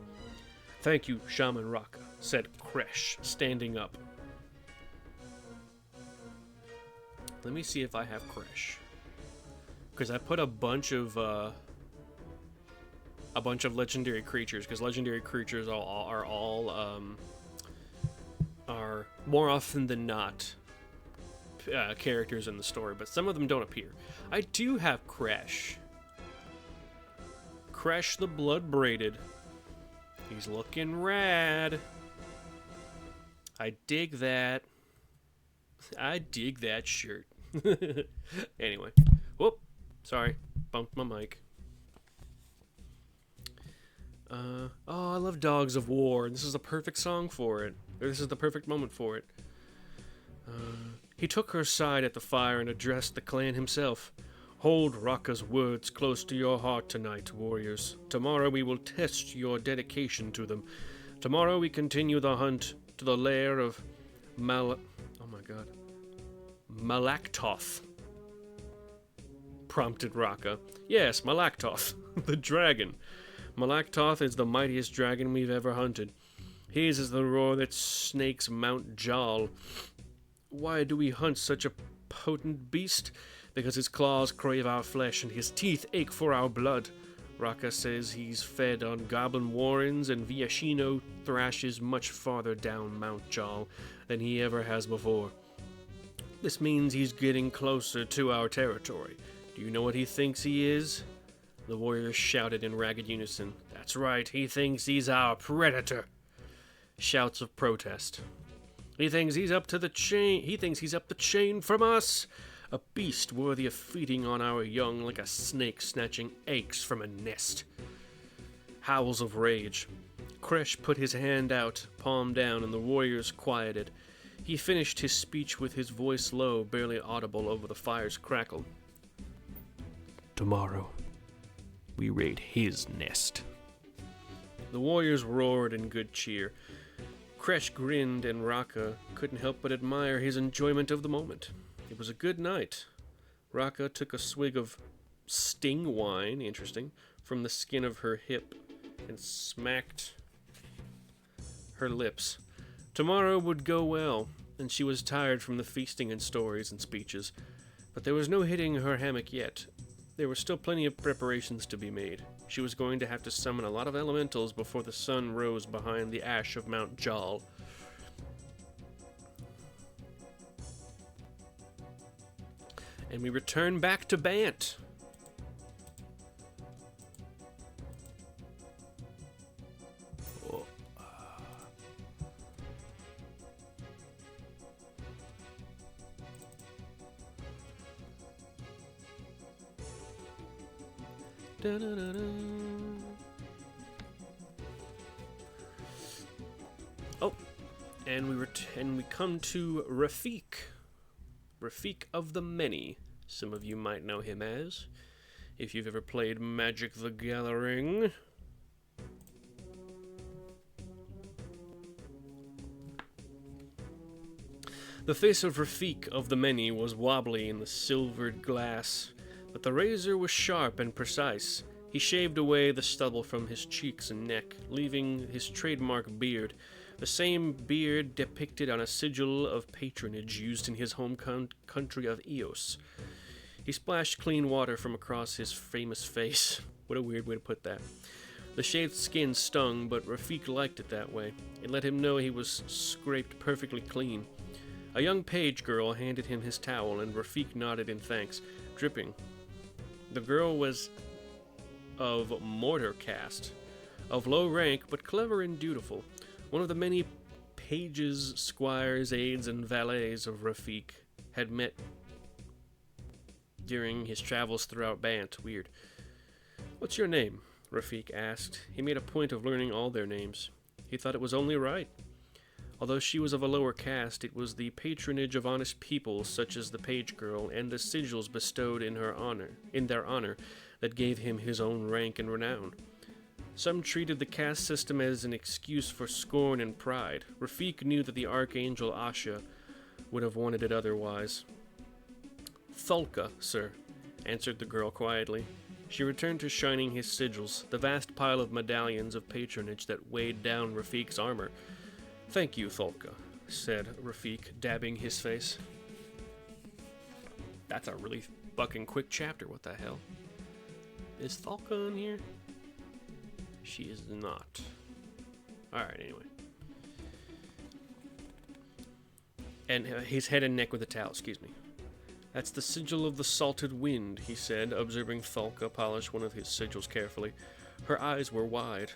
Thank you, Shaman Rakka, said Kresh, standing up. Let me see if I have Kresh, because I put a bunch of legendary creatures, because legendary creatures are more often than not characters in the story, but some of them don't appear. I do have Kresh. Kresh the Blood Braided. He's looking rad. I dig that. I dig that shirt. Anyway. Whoop. Sorry. Bumped my mic. Oh, I love Dogs of War. This is a perfect song for it. This is the perfect moment for it. He took her side at the fire and addressed the clan himself. Hold Rakka's words close to your heart tonight, warriors. Tomorrow we will test your dedication to them. Tomorrow we continue the hunt to the lair of Malaktoth, prompted Rakka. Yes, Malaktoth, the dragon. Malaktoth is the mightiest dragon we've ever hunted. His is the roar that snakes Mount Jal. Why do we hunt such a potent beast? Because his claws crave our flesh and his teeth ache for our blood. Rakka says he's fed on goblin warrens, and Viashino thrashes much farther down Mount Jal than he ever has before. This means he's getting closer to our territory. Do you know what he thinks he is? The warriors shouted in ragged unison. That's right, he thinks he's our predator. Shouts of protest. He thinks he's up the chain from us. A beast worthy of feeding on our young like a snake snatching eggs from a nest. Howls of rage. Kresh put his hand out, palm down, and the warriors quieted. He finished his speech with his voice low, barely audible over the fire's crackle. Tomorrow, we raid his nest. The warriors roared in good cheer. Kresh grinned, and Rakka couldn't help but admire his enjoyment of the moment. It was a good night. Rakka took a swig of sting wine, interesting, from the skin of her hip and smacked her lips. Tomorrow would go well, and she was tired from the feasting and stories and speeches, but there was no hitting her hammock yet. There were still plenty of preparations to be made. She was going to have to summon a lot of elementals before the sun rose behind the ash of Mount Jal. And we return back to Bant. Oh. Da-da-da-da. Oh, and we come to Rafik of the Many, some of you might know him as, if you've ever played Magic the Gathering. The face of Rafik of the Many was wobbly in the silvered glass, but the razor was sharp and precise. He shaved away the stubble from his cheeks and neck, leaving his trademark beard, the same beard depicted on a sigil of patronage used in his home country of Eos. He splashed clean water from across his famous face. What a weird way to put that. The shaved skin stung, but Rafik liked it that way. It let him know he was scraped perfectly clean. A young page girl handed him his towel, and Rafik nodded in thanks, dripping. The girl was of mortar caste, of low rank but clever and dutiful, one of the many pages, squires, aides, and valets of Rafik had met during his travels throughout Bant. Weird. "What's your name?" Rafik asked. He made a point of learning all their names. He thought it was only right. Although she was of a lower caste, it was the patronage of honest people, such as the page girl, and the sigils bestowed in their honor, that gave him his own rank and renown. Some treated the caste system as an excuse for scorn and pride. Rafik knew that the archangel Asha would have wanted it otherwise. "Thulka, sir," answered the girl quietly. She returned to shining his sigils, the vast pile of medallions of patronage that weighed down Rafik's armor. "Thank you, Thulka," said Rafik, dabbing his face. That's a really fucking quick chapter, what the hell? Is Thulka in here? She is not. Alright, anyway. And his head and neck with a towel, excuse me. "That's the sigil of the salted wind," he said, observing Thulka polish one of his sigils carefully. Her eyes were wide.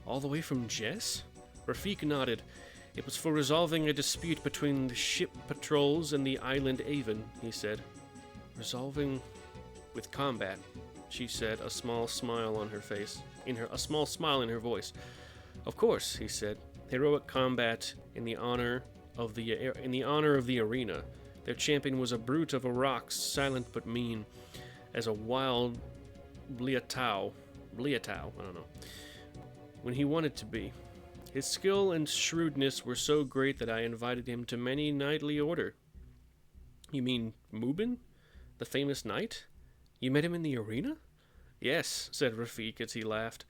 "All the way from Jess?" Rafik nodded. "It was for resolving a dispute between the ship patrols and the island Avon," he said. "Resolving with combat," she said, a small smile on her face, a small smile in her voice. "Of course," he said. "Heroic combat in the honor of the arena. Their champion was a brute of a rock, silent but mean, as a wild Liatao, I don't know, when he wanted to be. His skill and shrewdness were so great that I invited him to many knightly order." "You mean Mubin, the famous knight? You met him in the arena?" "Yes," said Rafik as he laughed.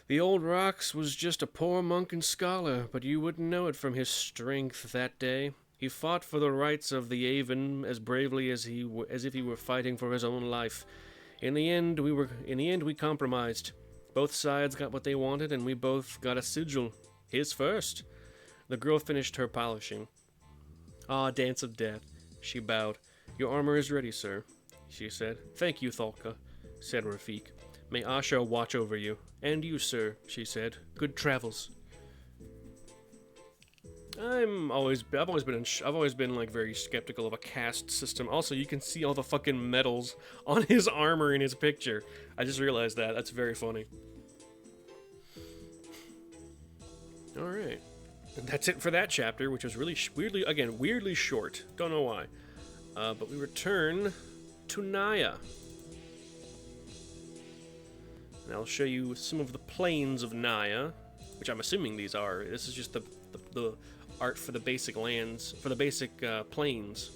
"The old Rox was just a poor monk and scholar, but you wouldn't know it from his strength that day. He fought for the rights of the Avon as bravely as if he were fighting for his own life. In the end, we compromised. Both sides got what they wanted, and we both got a sigil. His first." The girl finished her polishing. "Ah, Dance of Death." She bowed. "Your armor is ready, sir," she said. "Thank you, Thulka," said Rafik. "May Asha watch over you." "And you, sir," she said. "Good travels." I've always been like very skeptical of a caste system. Also, you can see all the fucking medals on his armor in his picture. I just realized that. That's very funny. All right, and that's it for that chapter, which was really weirdly short. Don't know why. But we return to Naya. And I'll show you some of the plains of Naya, which I'm assuming these are. This is just the art for the basic lands, for the basic plains.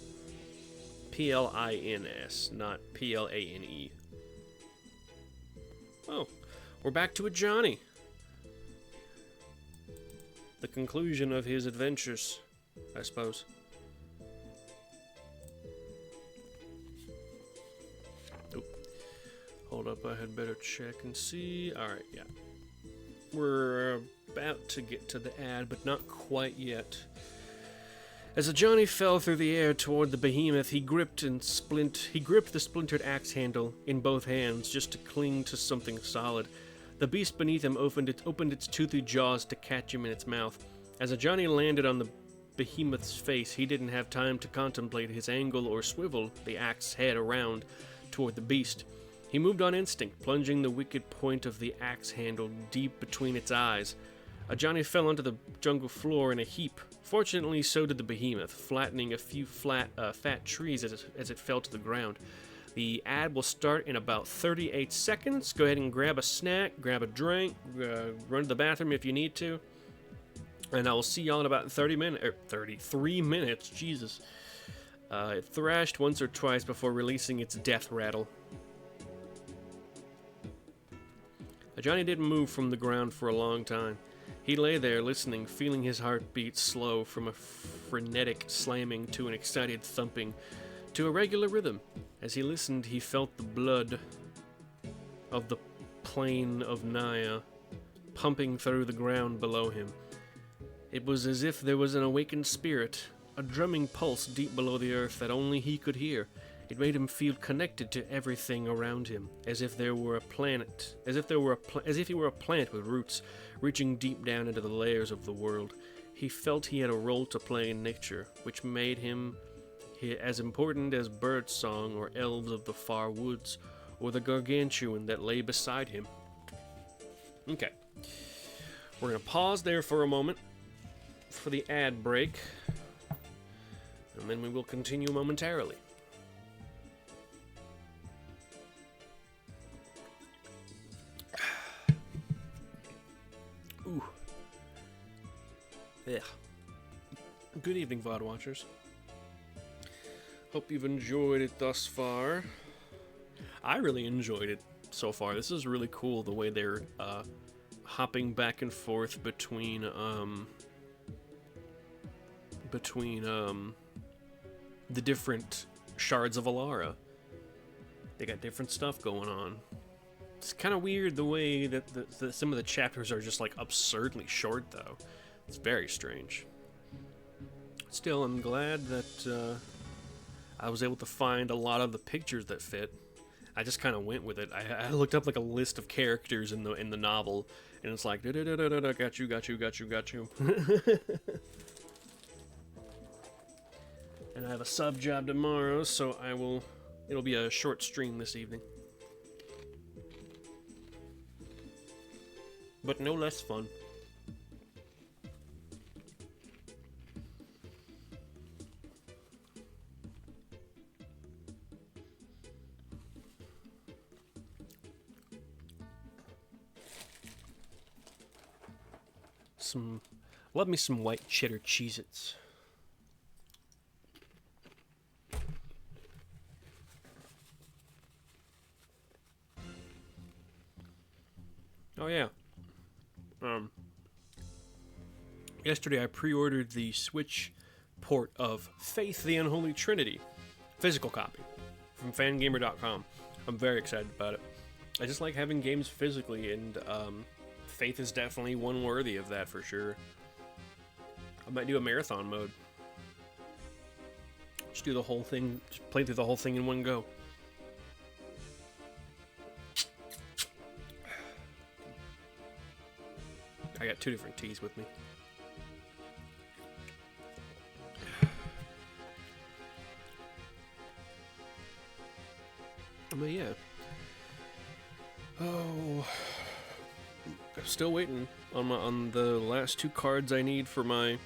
Plins, not Plane. Oh, we're back to Ajani. The conclusion of his adventures, I suppose. Oh, hold up, I had better check and see. Alright, yeah. We're about to get to the ad, but not quite yet. As Ajani fell through the air toward the behemoth, he gripped the splintered axe handle in both hands just to cling to something solid. The beast beneath him opened its toothy jaws to catch him in its mouth. As Ajani landed on the behemoth's face, he didn't have time to contemplate his angle or swivel the axe head around toward the beast. He moved on instinct, plunging the wicked point of the axe handle deep between its eyes. Johnny fell onto the jungle floor in a heap. Fortunately, so did the behemoth, flattening a few fat trees as it fell to the ground. The ad will start in about 38 seconds. Go ahead and grab a snack, grab a drink, run to the bathroom if you need to. And I will see y'all in about 33 minutes. Jesus. It thrashed once or twice before releasing its death rattle. Johnny didn't move from the ground for a long time. He lay there listening, feeling his heartbeat slow from a frenetic slamming to an excited thumping to a regular rhythm. As he listened, he felt the blood of the plain of Naya pumping through the ground below him. It was as if there was an awakened spirit, a drumming pulse deep below the earth that only he could hear. It made him feel connected to everything around him, as if he were a plant with roots reaching deep down into the layers of the world. He felt he had a role to play in nature, which made him as important as bird song or elves of the far woods, or the gargantuan that lay beside him. Okay. We're going to pause there for a moment for the ad break, and then we will continue momentarily. Ooh. Yeah. Good evening, VOD watchers. Hope you've enjoyed it thus far. I really enjoyed it so far. This is really cool, the way they're hopping back and forth between the different shards of Alara. They got different stuff going on. It's kind of weird the way that some of the chapters are just like absurdly short, though. It's very strange. Still, I'm glad that I was able to find a lot of the pictures that fit. I just kind of went with it. I looked up like a list of characters in the novel, and it's like, got you. And I have a sub job tomorrow, so it'll be a short stream this evening. But no less fun. Love me some white cheddar Cheez-Its. Oh yeah. Yesterday I pre-ordered the Switch port of Faith the Unholy Trinity, physical copy, from fangamer.com. I'm very excited about it. I just like having games physically, and Faith is definitely one worthy of that for sure. I might do a marathon mode. Just do the whole thing, just play through the whole thing in one go. I got two different teas with me. But yeah. Oh, I'm still waiting on the last two cards I need for my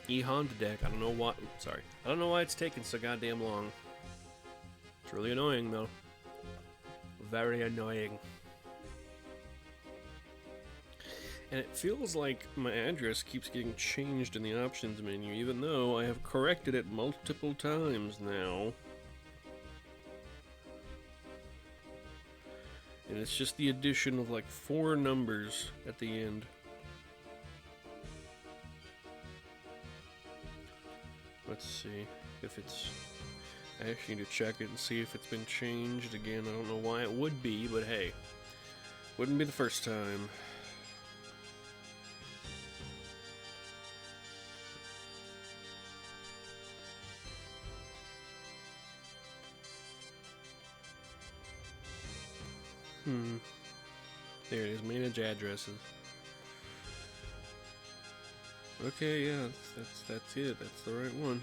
E-Honda deck. I don't know why. Sorry, I don't know why it's taking so goddamn long. It's really annoying though. Very annoying. And it feels like my address keeps getting changed in the options menu, even though I have corrected it multiple times now. And it's just the addition of like 4 numbers at the end. Let's see if it's... I actually need to check it and see if it's been changed again. I don't know why it would be, but hey. Wouldn't be the first time. There it is, manage addresses. Okay, yeah, that's it. That's the right one.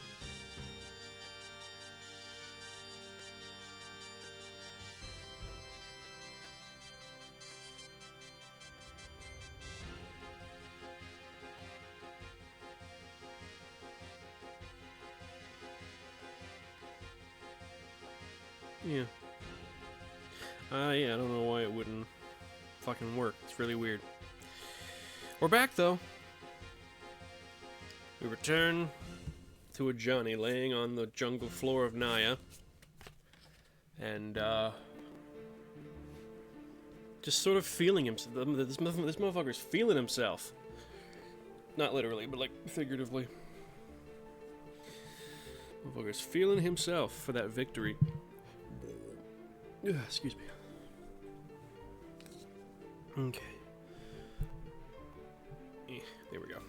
Yeah. Yeah, I don't know why it wouldn't fucking work. It's really weird. We're back, though. We return to a Johnny laying on the jungle floor of Naya. And, just sort of feeling himself. This motherfucker's feeling himself. Not literally, but, like, figuratively. Motherfucker's feeling himself for that victory. Excuse me. Okay. There we go.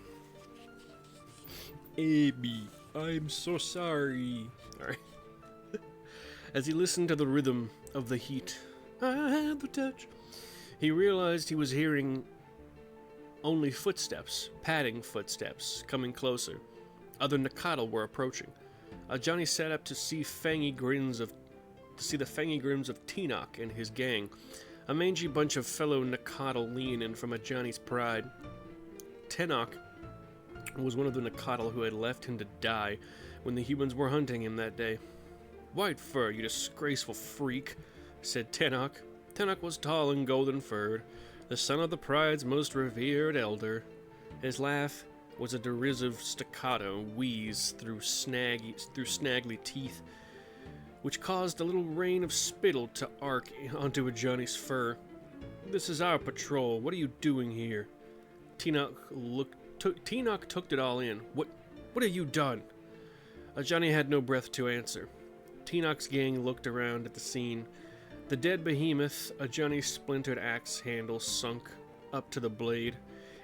Abby, I'm so sorry. Alright. As he listened to the rhythm of the heat, I had the touch. He realized he was hearing only footsteps, padding footsteps, coming closer. Other Nakatl were approaching. Johnny sat up to see the fangy grins of Tenoch and his gang. A mangy bunch of fellow Nakatl lean in from Johnny's pride. Tenoch was one of the Nakatl who had left him to die when the humans were hunting him that day. "White fur, you disgraceful freak," said Tenoch. Tenoch was tall and golden-furred, the son of the pride's most revered elder. His laugh was a derisive staccato wheeze through snaggly teeth, which caused a little rain of spittle to arc onto Johnny's fur. "This is our patrol. What are you doing here?" Tenoch took it all in. What have you done?" Johnny had no breath to answer. Tenoch's gang looked around at the scene. The dead behemoth, Johnny's splintered axe handle sunk up to the blade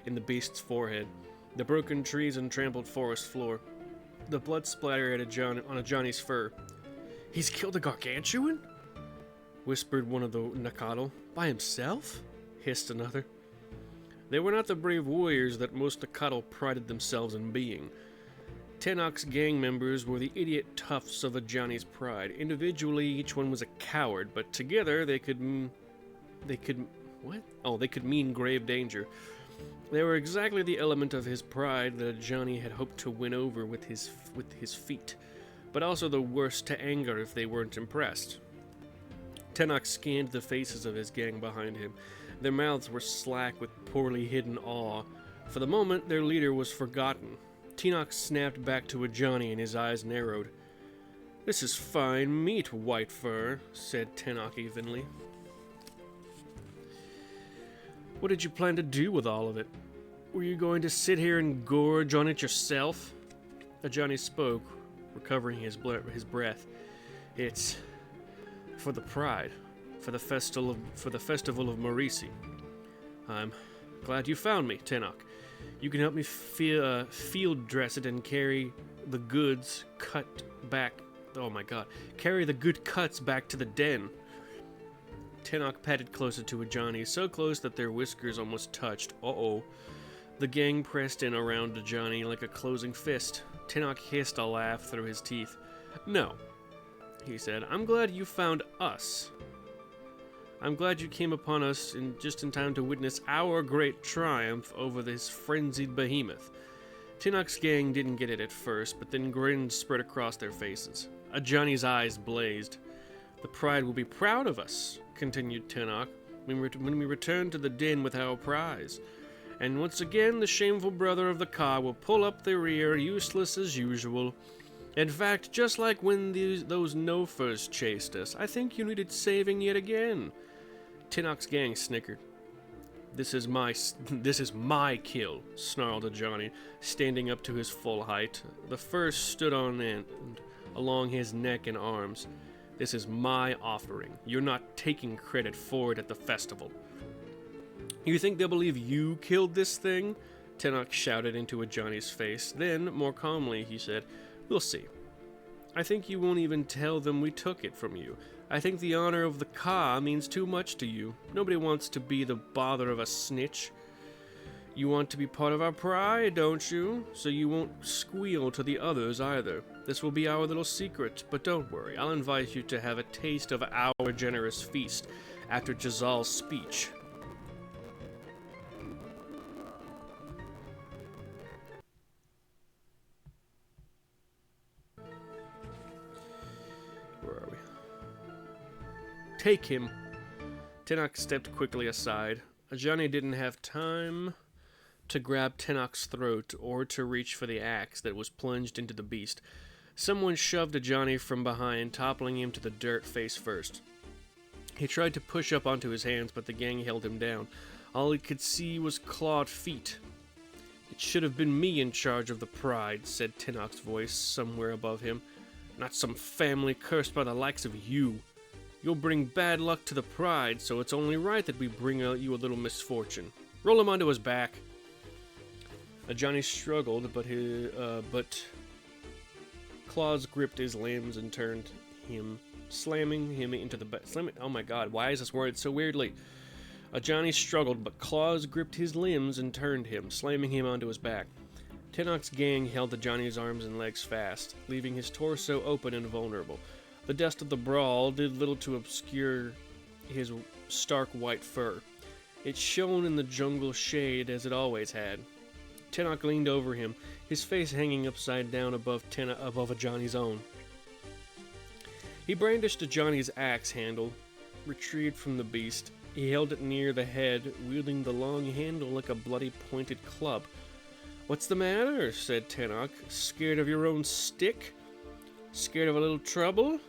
in the beast's forehead. The broken trees and trampled forest floor. The blood splattered on Johnny's fur. "He's killed a gargantuan?" whispered one of the Nakatl. "By himself?" hissed another. They were not the brave warriors that most Nakatl prided themselves in being. Tenoch's gang members were the idiot toughs of Johnny's pride. Individually, each one was a coward, but together they could mean grave danger. They were exactly the element of his pride that Johnny had hoped to win over with his feet, but also the worst to anger if they weren't impressed. Tenoch scanned the faces of his gang behind him. Their mouths were slack with poorly hidden awe. For the moment, their leader was forgotten. Tenoch snapped back to Johnny and his eyes narrowed. "This is fine meat, White Fur," said Tenoch evenly. "What did you plan to do with all of it? Were you going to sit here and gorge on it yourself?" Johnny spoke, recovering his breath. "It's for the pride, for the festival of Marisi. I'm glad you found me, Tenoch. You can help me field dress it and carry the goods carry the good cuts back to the den." Tenoch padded closer to Johnny, so close that their whiskers almost touched. Uh-oh. The gang pressed in around Johnny like a closing fist. Tenoch hissed a laugh through his teeth. "No," he said. "I'm glad you found us. I'm glad you came upon us just in time to witness our great triumph over this frenzied behemoth." Tenoch's gang didn't get it at first, but then grins spread across their faces. Johnny's eyes blazed. "The pride will be proud of us," continued Tenoch, when we return to the den with our prize. "And once again, the shameful brother of the Ka will pull up the rear, useless as usual. In fact, just like when those no-furs chased us, I think you needed saving yet again." Tenoch's gang snickered. This is my kill," snarled Johnny, standing up to his full height. The fur stood on end along his neck and arms. "This is my offering. You're not taking credit for it at the festival." "You think they'll believe you killed this thing?" Tenoch shouted into Johnny's face. Then, more calmly, he said, "We'll see. I think you won't even tell them we took it from you. I think the honor of the Ka means too much to you. Nobody wants to be the bother of a snitch. You want to be part of our pride, don't you? So you won't squeal to the others either. This will be our little secret, but don't worry. I'll invite you to have a taste of our generous feast after Jazal's speech." Where are we? Take him! Tenok stepped quickly aside. Ajani didn't have time to grab Tenok's throat or to reach for the axe that was plunged into the beast. Someone shoved Ajani from behind, toppling him to the dirt face first. He tried to push up onto his hands, but the gang held him down. All he could see was clawed feet. It should have been me in charge of the pride, said Tenok's voice somewhere above him. Not some family cursed by the likes of you. You'll bring bad luck to the pride, so it's only right that we bring you a little misfortune. Roll him onto his back. Ajani struggled, but claws gripped his limbs and turned him, slamming him into the back. Oh my god, why is this worded so weirdly? Ajani struggled, but claws gripped his limbs and turned him, slamming him onto his back. Tenok's gang held Ajani's arms and legs fast, leaving his torso open and vulnerable. The dust of the brawl did little to obscure his stark white fur. It shone in the jungle shade as it always had. Tenok leaned over him, his face hanging upside down above Ajani's own. He brandished Ajani's axe handle, retrieved from the beast. He held it near the head, wielding the long handle like a bloody pointed club. "What's the matter?" said Tenok. "Scared of your own stick? Scared of a little trouble?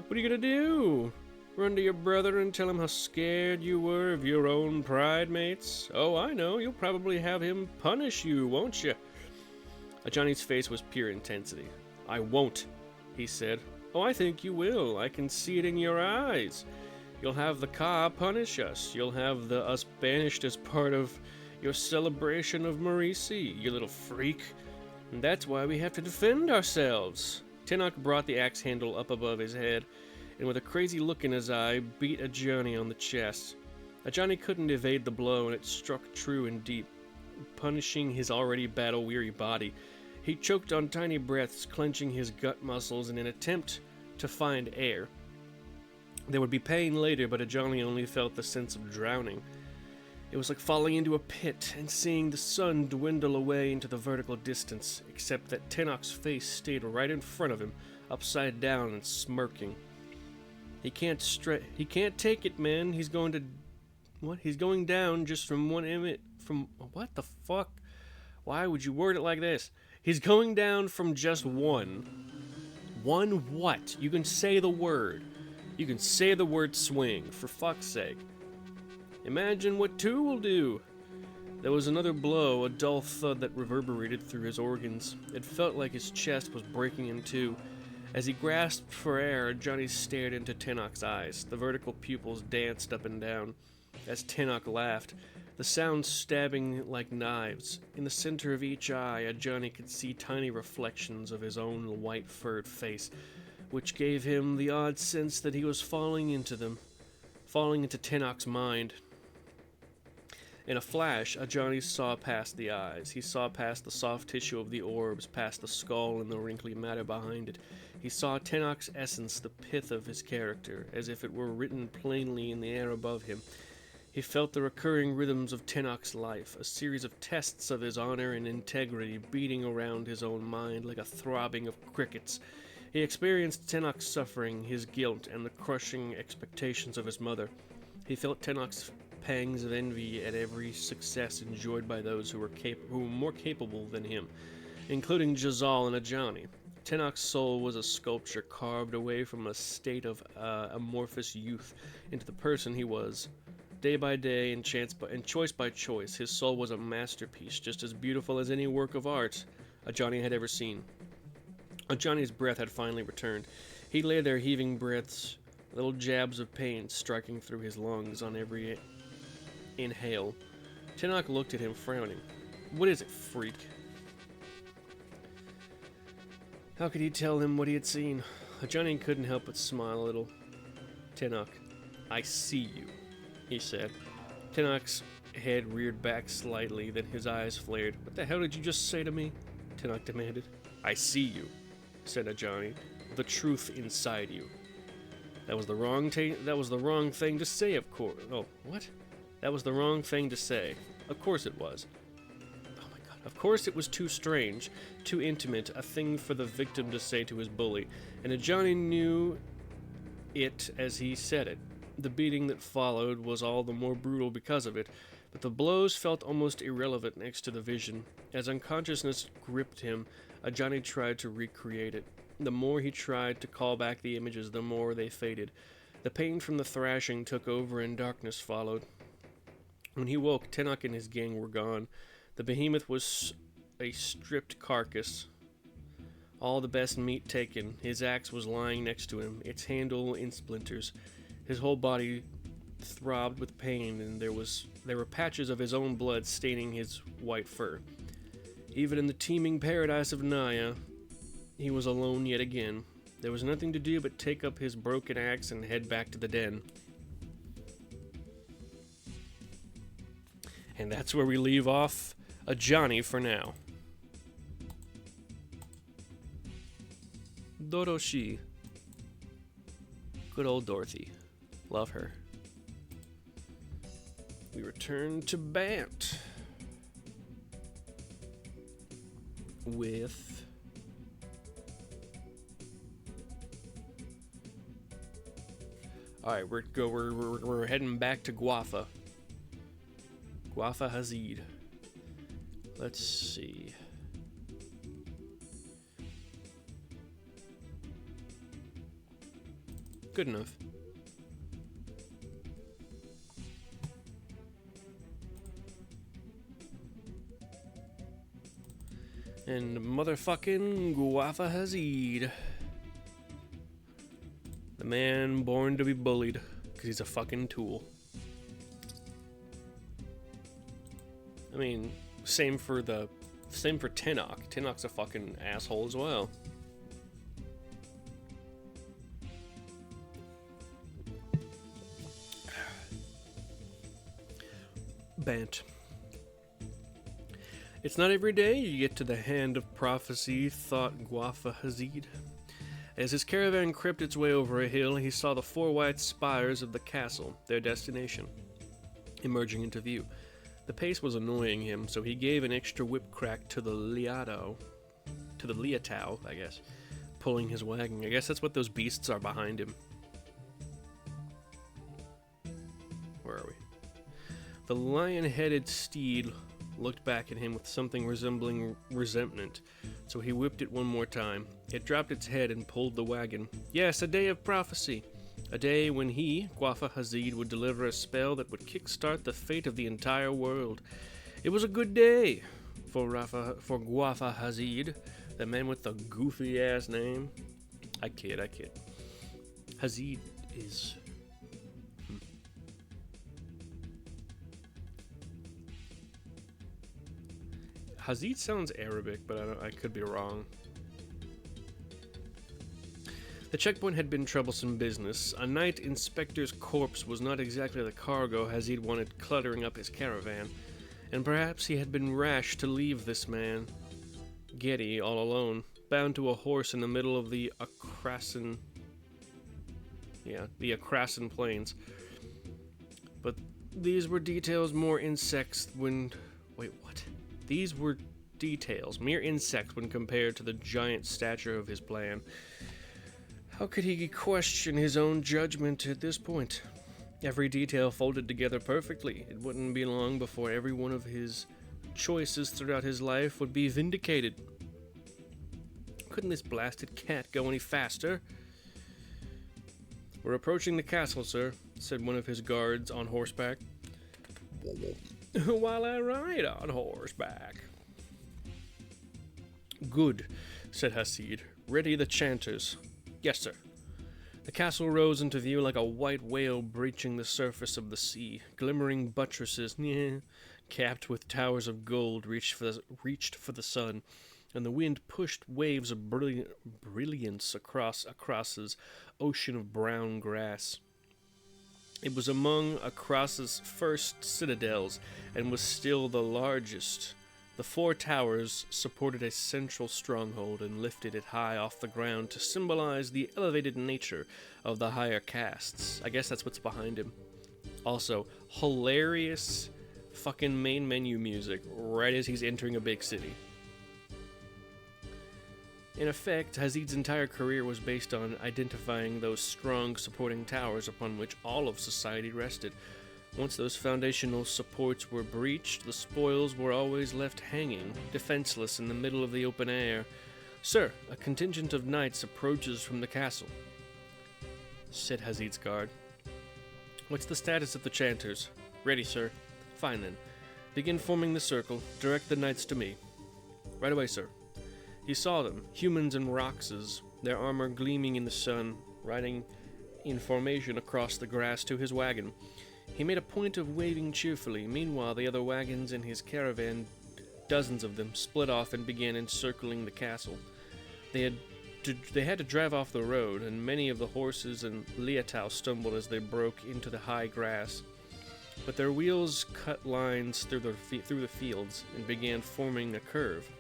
What are you gonna do? Run to your brother and tell him how scared you were of your own pride mates? Oh, I know, you'll probably have him punish you, won't you?" Ajani's face was pure intensity. "I won't," he said. "Oh, I think you will. I can see it in your eyes. You'll have the Ka punish us. You'll have us banished as part of your celebration of Marisi, you little freak. And that's why we have to defend ourselves." Tenok brought the axe handle up above his head, and with a crazy look in his eye, beat Ajani on the chest. Ajani couldn't evade the blow, and it struck true and deep, punishing his already battle-weary body. He choked on tiny breaths, clenching his gut muscles in an attempt to find air. There would be pain later, but Ajani only felt the sense of drowning. It was like falling into a pit and seeing the sun dwindle away into the vertical distance, except that Tenok's face stayed right in front of him, upside down and smirking. He can't take it, man. He's going to... What? He's going down just from one image... From... What the fuck? Why would you word it like this? He's going down from just one. One what? You can say the word. You can say the word swing, for fuck's sake. Imagine what two will do. There was another blow, a dull thud that reverberated through his organs. It felt like his chest was breaking in two. As he grasped for air, Johnny stared into Tenok's eyes. The vertical pupils danced up and down. As Tenok laughed, the sound stabbing like knives. In the center of each eye, Johnny could see tiny reflections of his own white-furred face, which gave him the odd sense that he was falling into them, falling into Tenok's mind. In a flash, Ajani saw past the eyes. He saw past the soft tissue of the orbs, past the skull and the wrinkly matter behind it. He saw Tenok's essence, the pith of his character, as if it were written plainly in the air above him. He felt the recurring rhythms of Tenok's life, a series of tests of his honor and integrity beating around his own mind like a throbbing of crickets. He experienced Tenok's suffering, his guilt, and the crushing expectations of his mother. He felt Tenok's pangs of envy at every success enjoyed by those who were more capable than him, including Jazal and Ajani. Tenok's soul was a sculpture carved away from a state of amorphous youth into the person he was. Day by day and choice by choice, his soul was a masterpiece, just as beautiful as any work of art Ajani had ever seen. Ajani's breath had finally returned. He lay there heaving breaths, little jabs of pain striking through his lungs on every inhale. Tenok looked at him, frowning. "What is it, freak?" How could he tell him what he had seen? Ajani couldn't help but smile a little. "Tenok, I see you," he said. Tenok's head reared back slightly, then his eyes flared. "What the hell did you just say to me?" Tenok demanded. "I see you," said Ajani. "The truth inside you." That was the wrong thing to say, of course. Oh, what? That was the wrong thing to say. Of course it was. Oh my god. Of course it was too strange, too intimate, a thing for the victim to say to his bully. And Ajani knew it as he said it. The beating that followed was all the more brutal because of it, but the blows felt almost irrelevant next to the vision. As unconsciousness gripped him, Johnny tried to recreate it. The more he tried to call back the images, the more they faded. The pain from the thrashing took over and darkness followed. When he woke, Tenok and his gang were gone. The behemoth was a stripped carcass, all the best meat taken. His axe was lying next to him, its handle in splinters. His whole body throbbed with pain, and there were patches of his own blood staining his white fur. Even in the teeming paradise of Naya, he was alone yet again. There was nothing to do but take up his broken axe and head back to the den. And that's where we leave off a Johnny for now. Doroshi. Good old Dorothy. Love her. We return to Bant with all right, we're heading back to Guafa. Guafa Hazid. Let's see. Good enough. And motherfucking Guafa Hazid. The man born to be bullied, because he's a fucking tool. I mean, same for Tenok. Tenok's a fucking asshole as well. Bant. It's not every day you get to the hand of prophecy, thought Guafa Hazid. As his caravan crept its way over a hill, he saw the 4 white spires of the castle, their destination, emerging into view. The pace was annoying him, so he gave an extra whip crack to the Liatao, I guess, pulling his wagon. I guess that's what those beasts are behind him. Where are we? The lion-headed steed looked back at him with something resembling resentment, so he whipped it one more time. It dropped its head and pulled the wagon. Yes, a day of prophecy. A day when he, Guafa Hazid, would deliver a spell that would kickstart the fate of the entire world. It was a good day for Guafa Hazid, the man with the goofy-ass name. I kid. Hazid is... Hazid sounds Arabic, but I could be wrong. The checkpoint had been troublesome business. A night inspector's corpse was not exactly the cargo Hazid wanted cluttering up his caravan, and perhaps he had been rash to leave this man, Getty, all alone, bound to a horse in the middle of the Akrasan Plains. But these were details more insects when... Wait, what? These were details, mere insects when compared to the giant stature of his plan. How could he question his own judgment at this point? Every detail folded together perfectly. It wouldn't be long before every one of his choices throughout his life would be vindicated. Couldn't this blasted cat go any faster? We're approaching the castle, sir, said one of his guards on horseback. While I ride on horseback. Good, said Hazid. Ready the chanters. Yes, sir. The castle rose into view like a white whale breaching the surface of the sea. Glimmering buttresses, capped with towers of gold, reached for the sun, and the wind pushed waves of brilliance across Akras's ocean of brown grass. It was among Akras's first citadels, and was still the largest. The 4 towers supported a central stronghold and lifted it high off the ground to symbolize the elevated nature of the higher castes. I guess that's what's behind him. Also, hilarious fucking main menu music right as he's entering a big city. In effect, Hazid's entire career was based on identifying those strong supporting towers upon which all of society rested. Once those foundational supports were breached, the spoils were always left hanging, defenseless in the middle of the open air. "Sir, a contingent of knights approaches from the castle," said Hazid's guard. "What's the status of the chanters?" "Ready, sir." "Fine then. Begin forming the circle. Direct the knights to me." "Right away, sir." He saw them, humans and Roxas, their armor gleaming in the sun, riding in formation across the grass to his wagon. He made a point of waving cheerfully. Meanwhile, the other wagons in his caravan, dozens of them, split off and began encircling the castle. They had to drive off the road, and many of the horses and Liatao stumbled as they broke into the high grass. But their wheels cut lines through the fields and began forming a curve.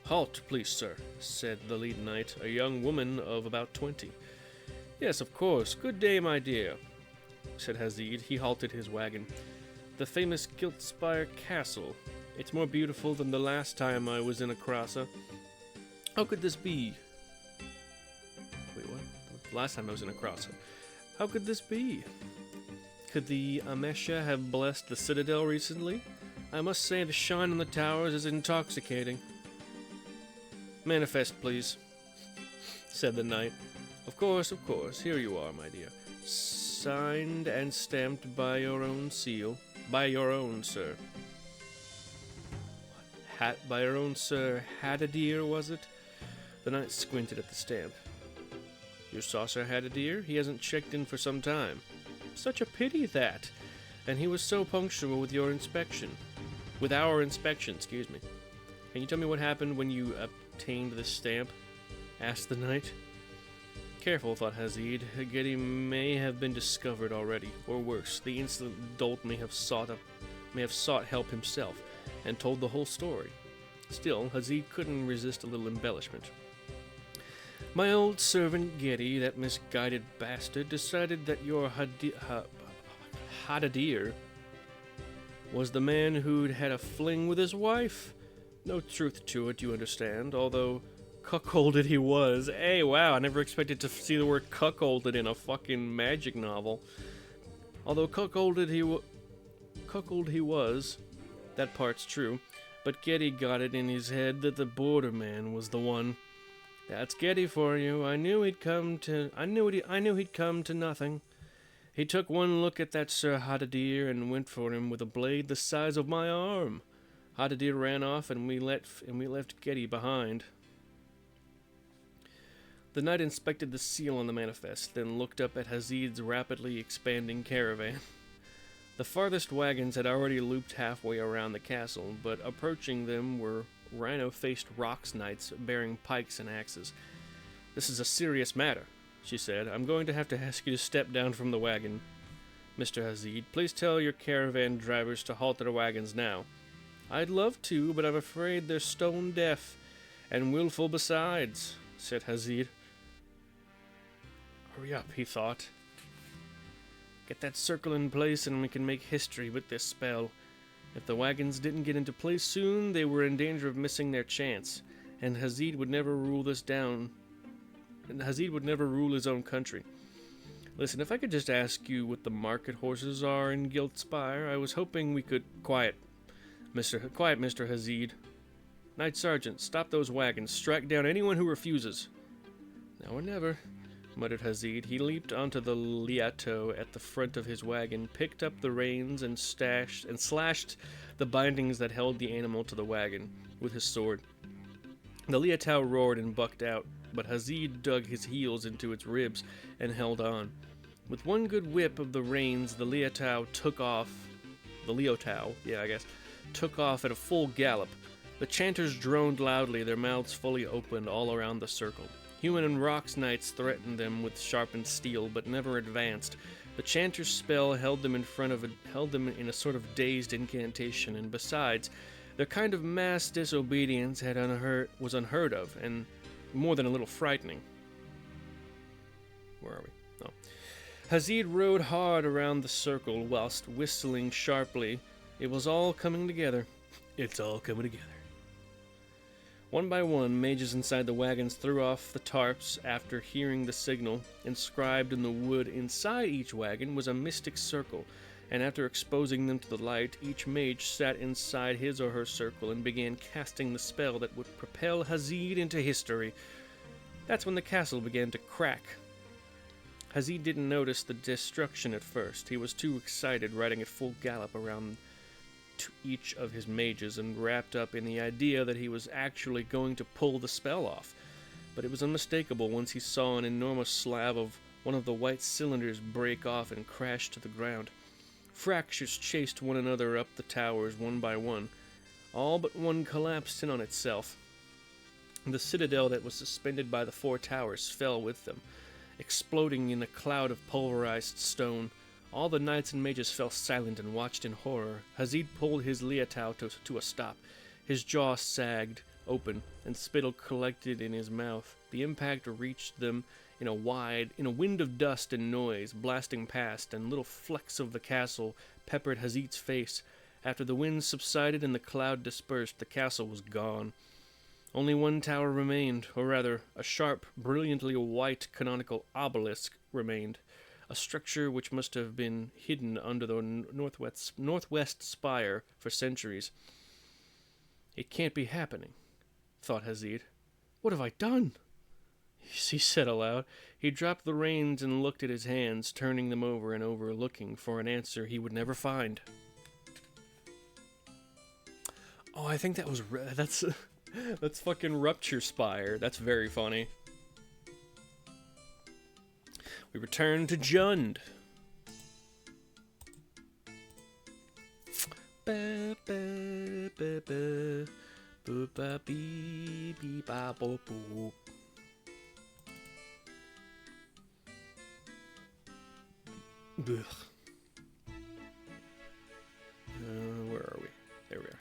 "Halt, please, sir," said the lead knight, a young woman of about 20. "Yes, of course. Good day, my dear," said Hazid. He halted his wagon. "The famous Giltspire Castle. It's more beautiful than the last time I was in Akrasa. How could this be?" Wait, what? The last time I was in Akrasa. "How could this be? Could the Amesha have blessed the citadel recently? I must say the shine on the towers is intoxicating." "Manifest, please," said the knight. Of course. Here you are, my dear. Signed and stamped by your own seal. By your own, sir." By your own Sir Hadadir, was it? The knight squinted at the stamp. "You saw Sir Hadadir? He hasn't checked in for some time." "Such a pity that. And he was so punctual with your inspection. With our inspection, excuse me. Can you tell me what happened when you obtained this stamp?" asked the knight. Careful, thought Hazid. Getty may have been discovered already, or worse, the insolent dolt may have sought help himself, and told the whole story. Still, Hazid couldn't resist a little embellishment. "My old servant Getty, that misguided bastard, decided that your Hadadir was the man who'd had a fling with his wife. No truth to it, you understand, although cuckolded he was." Hey, wow, I never expected to see the word cuckolded in a fucking magic novel. Although cuckolded he was, that part's true, but Getty got it in his head that the border man was the one. That's Getty for you. I knew he'd come to nothing. He took one look at that Sir Hadadir and went for him with a blade the size of my arm. Hadadir ran off, and we left Getty behind. The knight inspected the seal on the manifest, then looked up at Hazid's rapidly expanding caravan. The farthest wagons had already looped halfway around the castle, but approaching them were rhino-faced Rox knights bearing pikes and axes. "This is a serious matter," she said. "I'm going to have to ask you to step down from the wagon. Mr. Hazid, please tell your caravan drivers to halt their wagons now." "I'd love to, but I'm afraid they're stone deaf, and willful besides," said Hazid. Hurry up, he thought. Get that circle in place and we can make history with this spell. If the wagons didn't get into place soon, they were in danger of missing their chance, and Hazid would never rule his own country. Listen, if I could just ask you what the market horses are in Giltspire, I was hoping we could... Quiet, Mr. Hazid. Knight Sergeant, stop those wagons. Strike down anyone who refuses. Now or never, muttered Hazid. He leaped onto the liato at the front of his wagon, picked up the reins and slashed the bindings that held the animal to the wagon with his sword. The liatao roared and bucked out, but Hazid dug his heels into its ribs and held on. With one good whip of the reins, the liatao took off at a full gallop. The chanters droned loudly, their mouths fully opened all around the circle. Human and Rox knights threatened them with sharpened steel, but never advanced. The chanter's spell held them in a sort of dazed incantation, and besides, their kind of mass disobedience was unheard of, and more than a little frightening. Where are we? Oh. Hazid rode hard around the circle whilst whistling sharply. It was all coming together. It's all coming together. One by one, mages inside the wagons threw off the tarps after hearing the signal. Inscribed in the wood inside each wagon was a mystic circle, and after exposing them to the light, each mage sat inside his or her circle and began casting the spell that would propel Hazid into history. That's when the castle began to crack. Hazid didn't notice the destruction at first. He was too excited, riding at full gallop around to each of his mages and wrapped up in the idea that he was actually going to pull the spell off. But it was unmistakable once he saw an enormous slab of one of the white cylinders break off and crash to the ground. Fractures chased one another up the towers one by one. All but one collapsed in on itself. The citadel that was suspended by the 4 towers fell with them, exploding in a cloud of pulverized stone. All the knights and mages fell silent and watched in horror. Hazid pulled his liatao to a stop. His jaw sagged open, and spittle collected in his mouth. The impact reached them in a wind of dust and noise, blasting past, and little flecks of the castle peppered Hazid's face. After the wind subsided and the cloud dispersed, the castle was gone. Only one tower remained, or rather, a sharp, brilliantly white canonical obelisk remained, a structure which must have been hidden under the northwest spire for centuries. It can't be happening, thought Hazid. What have I done? He said aloud. He dropped the reins and looked at his hands, turning them over and over, looking for an answer he would never find. Oh, I think that's fucking Rupture Spire. That's very funny. We return to Jund. Ba, ba, ba, ba. Boop, ba, bee, bee, ba, boop, boop. Ugh. Where are we? There we are.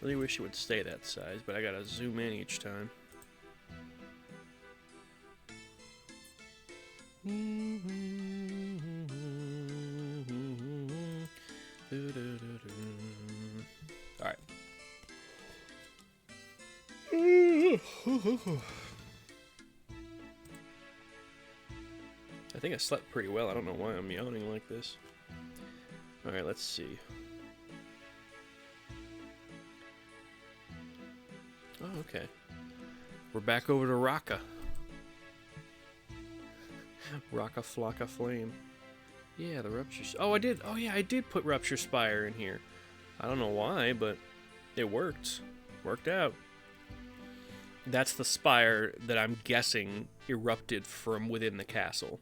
Really wish it would stay that size, but I gotta zoom in each time. Alright. I think I slept pretty well. I don't know why I'm yawning like this. Alright, let's see. Oh, okay. We're back over to Rakka. Rakka Flocka Flame. Yeah, the Rupture... Oh, I did. Oh, yeah, I did put Rupture Spire in here. I don't know why, but it worked. Worked out. That's the spire that I'm guessing erupted from within the castle.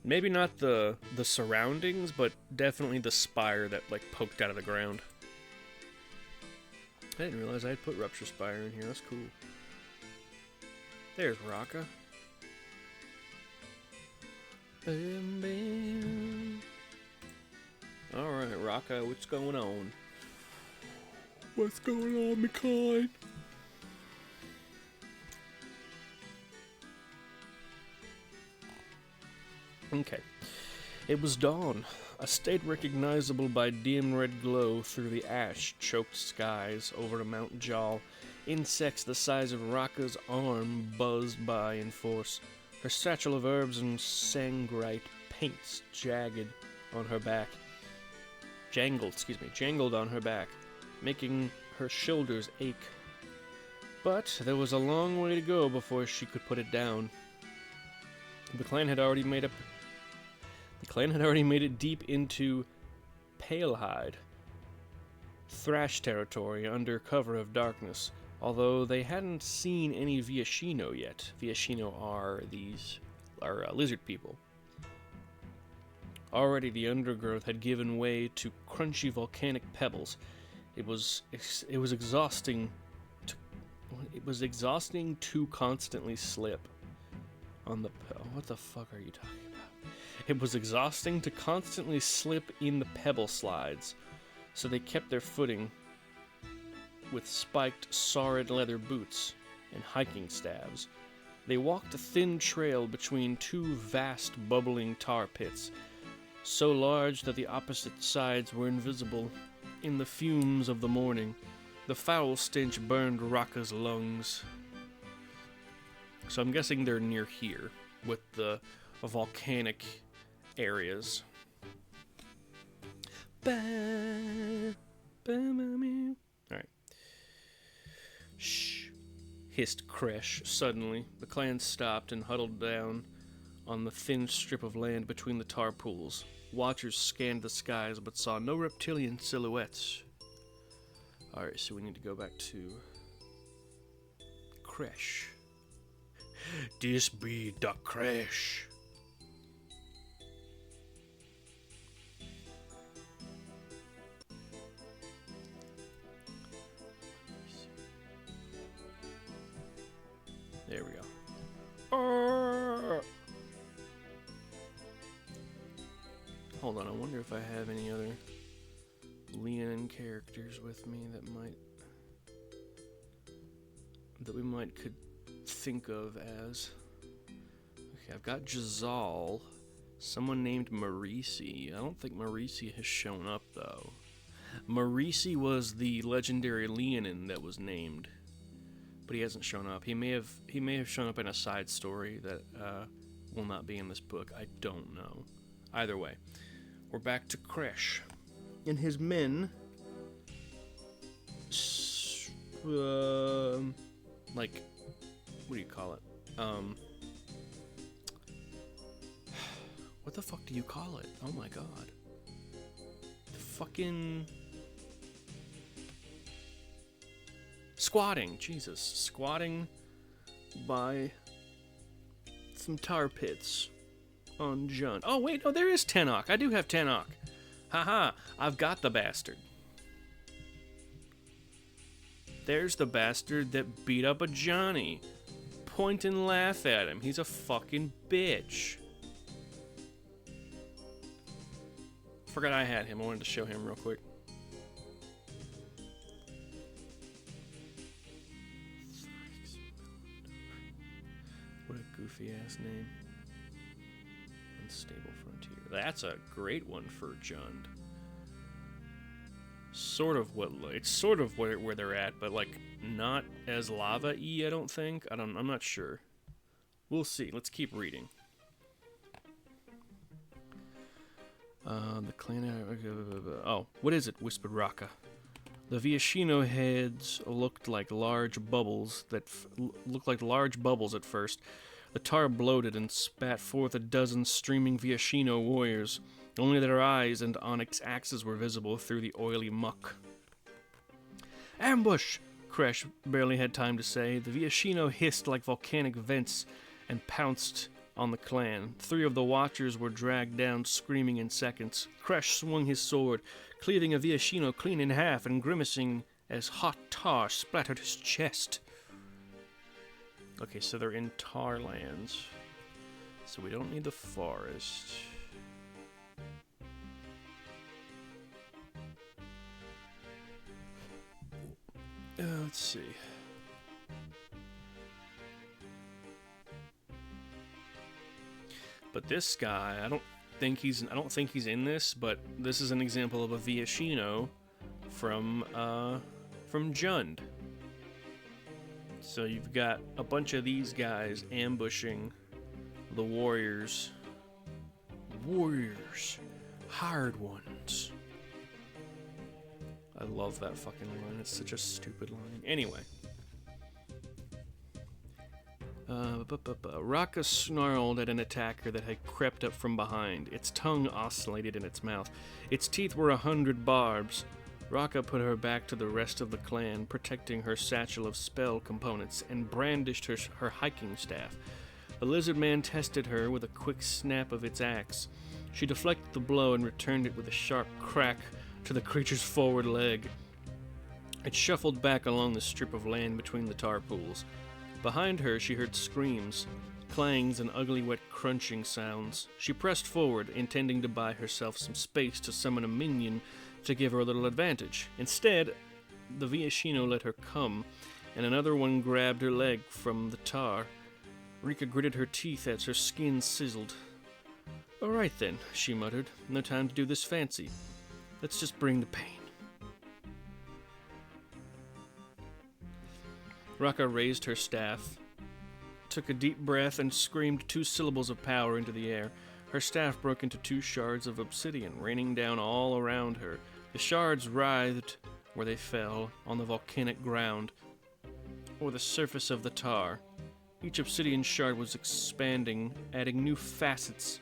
Maybe not the surroundings, but definitely the spire that, like, poked out of the ground. I didn't realize I had put Rupture Spire in here. That's cool. There's Rakka. Bam, bam. Alright, Rakka, what's going on? What's going on, me kind? Okay. It was dawn. A state recognizable by dim red glow through the ash-choked skies over a Mount Jal. Insects the size of Rakka's arm buzzed by in force. Her satchel of herbs and sangrite paints jangled on her back, making her shoulders ache. But there was a long way to go before she could put it down. The clan had already made it deep into Palehide, Thrash territory under cover of darkness, although they hadn't seen any Viashino yet. Viashino are lizard people. Already the undergrowth had given way to crunchy volcanic pebbles. It was exhausting to constantly slip on the... What the fuck are you talking about? It was exhausting to constantly slip in the pebble slides, so they kept their footing with spiked, saurid leather boots and hiking staves. They walked a thin trail between two vast, bubbling tar pits, so large that the opposite sides were invisible in the fumes of the morning. The foul stench burned Rakka's lungs. So I'm guessing they're near here, with the volcanic areas. Alright. Shh, hissed Kresh suddenly. The clan stopped and huddled down on the thin strip of land between the tar pools. Watchers scanned the skies but saw no reptilian silhouettes. Alright, so we need to go back to Kresh. This be the Kresh. There we go. Hold on, I wonder if I have any other Leonin characters with me that we might could think of as. Okay, I've got Jazal. Someone named Marisi. I don't think Marisi has shown up though. Marisi was the legendary Leonin that was named, but he hasn't shown up. He may have shown up in a side story that will not be in this book. I don't know. Either way, we're back to Kresh and his men. Like, what do you call it? What the fuck do you call it? Oh my god. Fucking squatting. Jesus, squatting by some tar pits on Jund. Oh wait, no, there is Tenok. I do have Tenok. Haha, I've got the bastard. There's the bastard that beat up a Johnny. Point and laugh at him. He's a fucking bitch. Forgot I had him. I wanted to show him real quick. What a goofy ass name. Unstable Frontier. That's a great one for Jund. It's sort of where they're at, but like not as lava-y, I don't think. I'm not sure. We'll see. Let's keep reading. The clan. Oh, what is it? Whispered Rakka. The Viashino heads looked like large bubbles at first. The tar bloated and spat forth a dozen streaming Viashino warriors. Only their eyes and onyx axes were visible through the oily muck. Ambush! Kresh barely had time to say. The Viashino hissed like volcanic vents and pounced on the clan. 3 of the watchers were dragged down, screaming in seconds. Kresh swung his sword, cleaving a Viashino clean in half and grimacing as hot tar splattered his chest. Okay, so they're in tar lands. So we don't need the forest. Let's see. But this guy, I don't think he's in this, but this is an example of a Viashino from Jund. So you've got a bunch of these guys ambushing the warriors. Warriors. Hard ones. I love that fucking line. It's such a stupid line. Anyway. Rakka snarled at an attacker that had crept up from behind. Its tongue oscillated in its mouth. Its teeth were 100 barbs. Rakka put her back to the rest of the clan, protecting her satchel of spell components, and brandished her hiking staff. The lizard man tested her with a quick snap of its axe. She deflected the blow and returned it with a sharp crack to the creature's forward leg. It shuffled back along the strip of land between the tar pools. Behind her, she heard screams, clangs, and ugly wet crunching sounds. She pressed forward, intending to buy herself some space to summon a minion to give her a little advantage. Instead, the Viashino let her come, and another one grabbed her leg from the tar. Rika gritted her teeth as her skin sizzled. "All right then," she muttered. "No time to do this fancy. Let's just bring the pain." Rakka raised her staff, took a deep breath, and screamed 2 syllables of power into the air. Her staff broke into 2 shards of obsidian, raining down all around her. The shards writhed where they fell, on the volcanic ground, or the surface of the tar. Each obsidian shard was expanding, adding new facets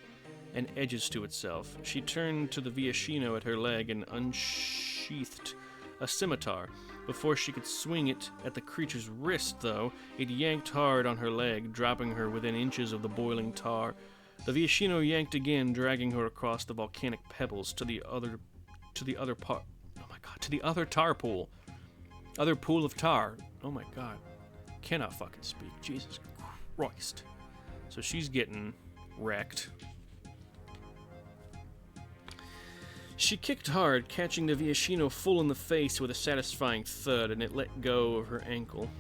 and edges to itself. She turned to the Viashino at her leg and unsheathed a scimitar. Before she could swing it at the creature's wrist, though, it yanked hard on her leg, dropping her within inches of the boiling tar. The Viashino yanked again, dragging her across the volcanic pebbles to the other tar pool. Other pool of tar. Oh my god. Cannot fucking speak. Jesus Christ. So she's getting wrecked. She kicked hard, catching the Viashino full in the face with a satisfying thud, and it let go of her ankle.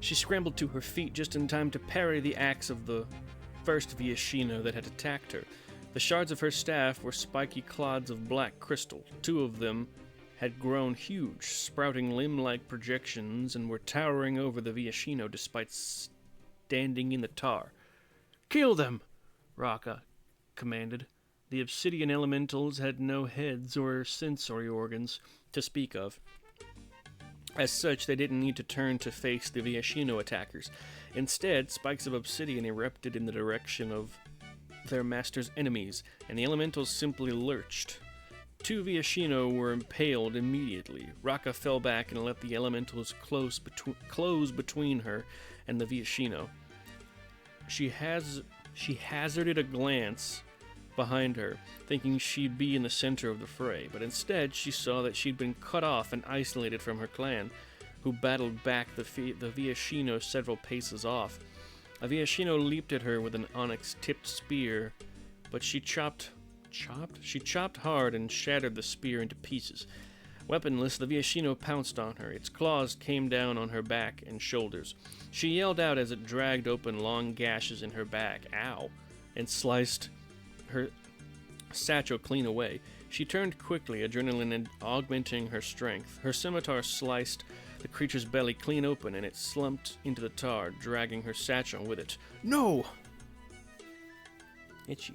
She scrambled to her feet just in time to parry the axe of the first Viashino that had attacked her. The shards of her staff were spiky clods of black crystal. 2 of them had grown huge, sprouting limb-like projections, and were towering over the Viashino despite standing in the tar. "Kill them!" Rakka commanded. The obsidian elementals had no heads or sensory organs to speak of. As such, they didn't need to turn to face the Viashino attackers. Instead, spikes of obsidian erupted in the direction of their master's enemies, and the elementals simply lurched. 2 Viashino were impaled immediately. Rakka fell back and let the elementals close between her and the Viashino. She hazarded a glance behind her, thinking she'd be in the center of the fray, but instead she saw that she'd been cut off and isolated from her clan, who battled back the Viashino several paces off. A Viashino leaped at her with an onyx-tipped spear, but she chopped hard and shattered the spear into pieces. Weaponless, the Viashino pounced on her. Its claws came down on her back and shoulders. She yelled out as it dragged open long gashes in her back, ow, and sliced her satchel clean away. She turned quickly, adrenaline augmenting her strength. Her scimitar sliced the creature's belly clean open, and it slumped into the tar, dragging her satchel with it. No! Itchy.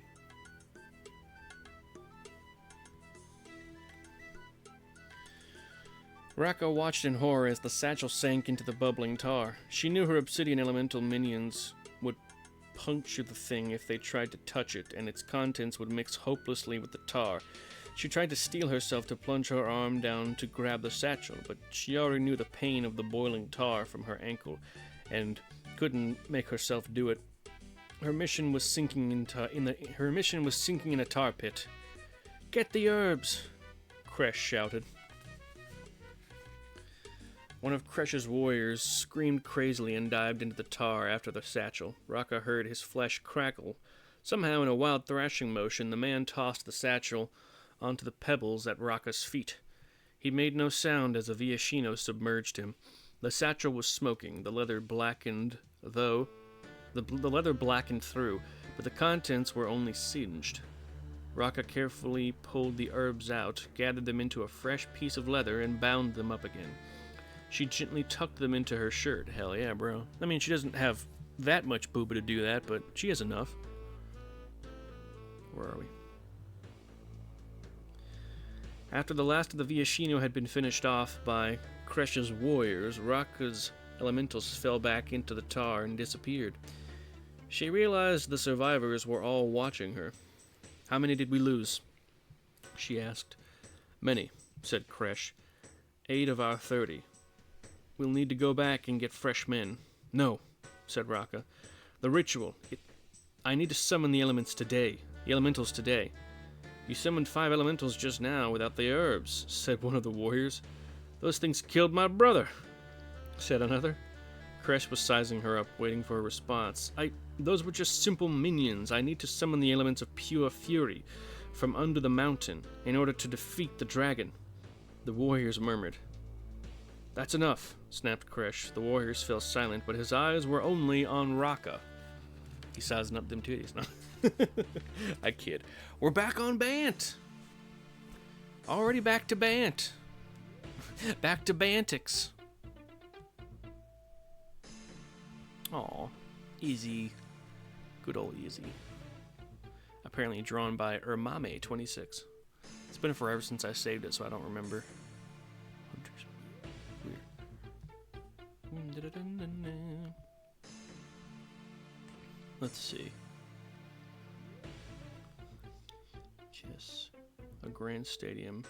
Rakka watched in horror as the satchel sank into the bubbling tar. She knew her obsidian elemental minions would puncture the thing if they tried to touch it, and its contents would mix hopelessly with the tar. She tried to steel herself to plunge her arm down to grab the satchel, but she already knew the pain of the boiling tar from her ankle, and couldn't make herself do it. Her mission was sinking in a tar pit. "Get the herbs!" Kresh shouted. One of Kresh's warriors screamed crazily and dived into the tar after the satchel. Rakka heard his flesh crackle. Somehow, in a wild thrashing motion, the man tossed the satchel onto the pebbles at Rakka's feet. He made no sound as a Viashino submerged him. The satchel was smoking, the leather blackened through, but the contents were only singed. Rakka carefully pulled the herbs out, gathered them into a fresh piece of leather, and bound them up again. She gently tucked them into her shirt. Hell yeah, bro. I mean, she doesn't have that much booba to do that, but she has enough. Where are we? After the last of the Viashino had been finished off by Kresh's warriors, Rakka's elementals fell back into the tar and disappeared. She realized the survivors were all watching her. "How many did we lose?" she asked. "Many," said Kresh. 8 of our 30. We'll need to go back and get fresh men." "No," said Rakka. "The ritual. I need to summon the elementals today. "You summoned 5 elementals just now without the herbs," said one of the warriors. "Those things killed my brother," said another. Kresh was sizing her up, waiting for a response. Those were just simple minions. I need to summon the elements of pure fury from under the mountain in order to defeat the dragon." The warriors murmured. "That's enough," snapped Kresh. The warriors fell silent, but his eyes were only on Rakka. He's sizing up them titties, no? I kid. We're back on Bant! Already back to Bant. Back to Bantix. Aw, Easy. Good old Easy. Apparently drawn by Ermame26. It's been forever since I saved it, so I don't remember. Weird. Let's see. Yes. A grand stadium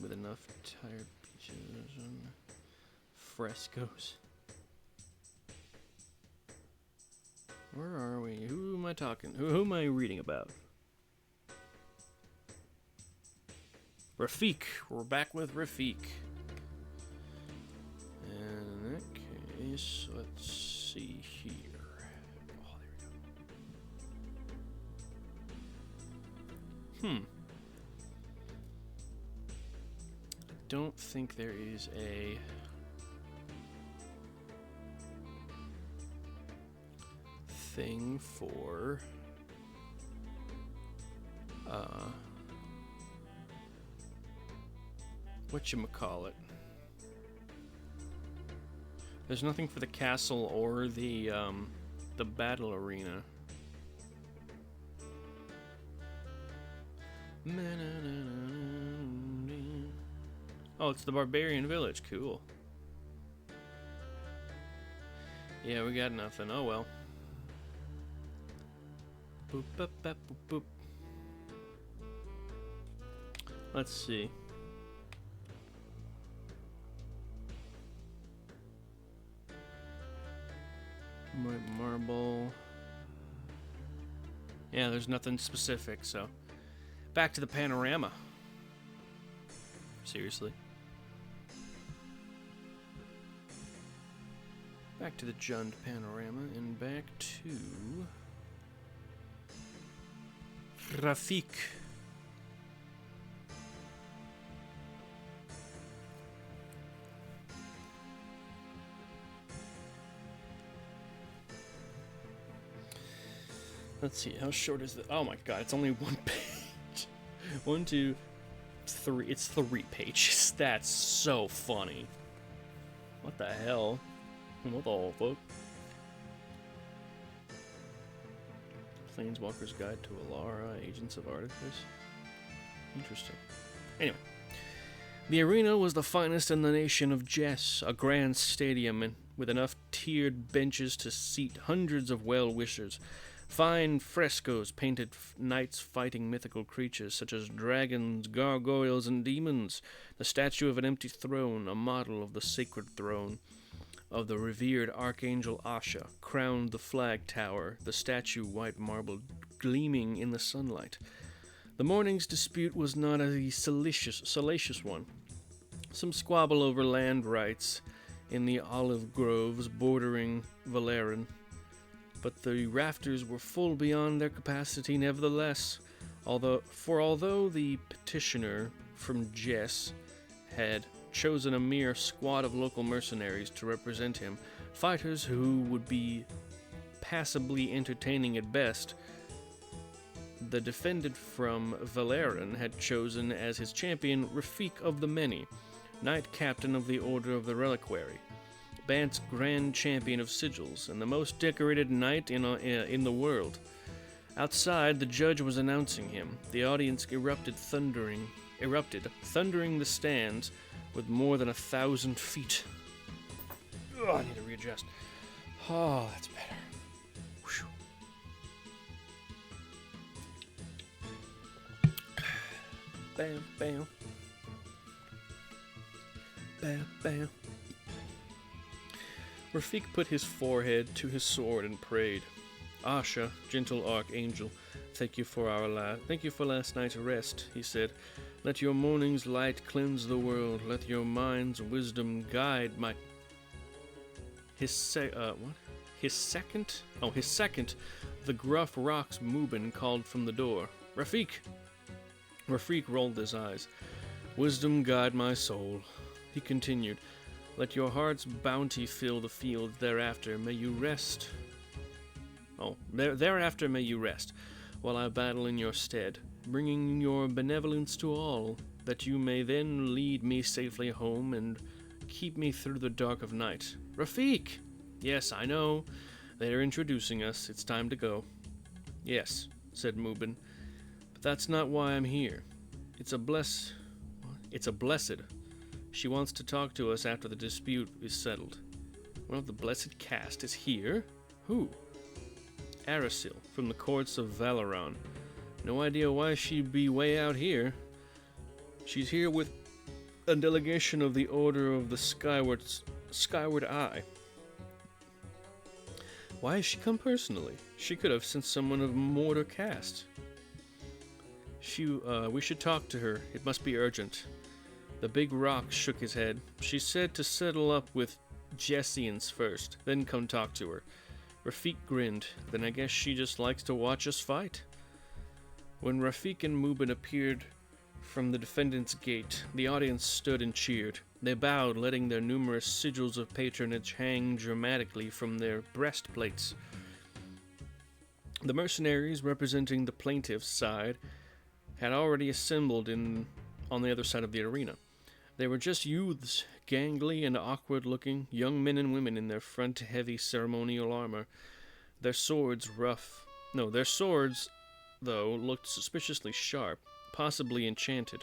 with enough tired beaches and frescoes. Where are we? Who am I talking? Who am I reading about? Rafik. We're back with Rafik. And in that case, let's see here. Oh, there we go. I don't think there is a thing for whatchamacallit. There's nothing for the castle or the battle arena. Oh, it's the barbarian village. Cool. Yeah, we got nothing. Oh well. Boop, boop, boop, boop, boop. Let's see. Marble. Yeah, there's nothing specific, so. Back to the panorama. Seriously. Back to the Jund panorama and back to Rafik. Let's see, how short is it? Oh my god, it's only one page. 1, 2, 3. It's 3 pages. That's so funny. What the hell? What the fuck? Planeswalker's Guide to Alara, Agents of Artifice. Interesting. Anyway. The arena was the finest in the nation of Jess, a grand stadium with enough tiered benches to seat hundreds of well-wishers. Fine frescoes painted knights fighting mythical creatures such as dragons, gargoyles, and demons. The statue of an empty throne, a model of the sacred throne of the revered Archangel Asha, crowned the flag tower, the statue white marble gleaming in the sunlight. The morning's dispute was not a salacious one. Some squabble over land rights in the olive groves bordering Valeran, but the rafters were full beyond their capacity nevertheless, although the petitioner from Jess had chosen a mere squad of local mercenaries to represent him, fighters who would be passably entertaining at best. The defendant from Valeran had chosen as his champion Rafik of the Many, Knight Captain of the Order of the Reliquary, Bant's Grand Champion of Sigils, and the most decorated knight in the world. Outside, the judge was announcing him. The audience erupted, thundering the stands with more than 1,000 feet. Ugh, I need to readjust. Oh, that's better. Whew. Bam, bam. Bam, bam. Rafik put his forehead to his sword and prayed. Asha, gentle archangel, thank you for last night's rest, he said. Let your morning's light cleanse the world. Let your mind's wisdom guide my... His second? The gruff Rox Mubin called from the door. Rafik! Rafik rolled his eyes. Wisdom guide my soul, he continued. Let your heart's bounty fill the field. Thereafter may you rest. Thereafter may you rest, while I battle in your stead, bringing your benevolence to all. that you may then lead me safely home and keep me through the dark of night. Rafik! Yes, I know. They are introducing us. It's time to go. Yes, said Mubin. But that's not why I'm here. It's a blessed. She wants to talk to us after the dispute is settled. One of the blessed caste is here? Who? Arasil, from the courts of Valoran. No idea why she'd be way out here. She's here with a delegation of the Order of the Skyward Eye. Why has she come personally? She could have sent someone of mortar caste. We should talk to her. It must be urgent. The big rock shook his head. She said to settle up with Jessians first, then come talk to her. Rafik grinned. Then I guess she just likes to watch us fight. When Rafik and Mubin appeared from the defendant's gate, the audience stood and cheered. They bowed, letting their numerous sigils of patronage hang dramatically from their breastplates. The mercenaries representing the plaintiff's side had already assembled on the other side of the arena. They were just youths, gangly and awkward-looking, young men and women in their front-heavy ceremonial armor. Their swords, though, looked suspiciously sharp, possibly enchanted.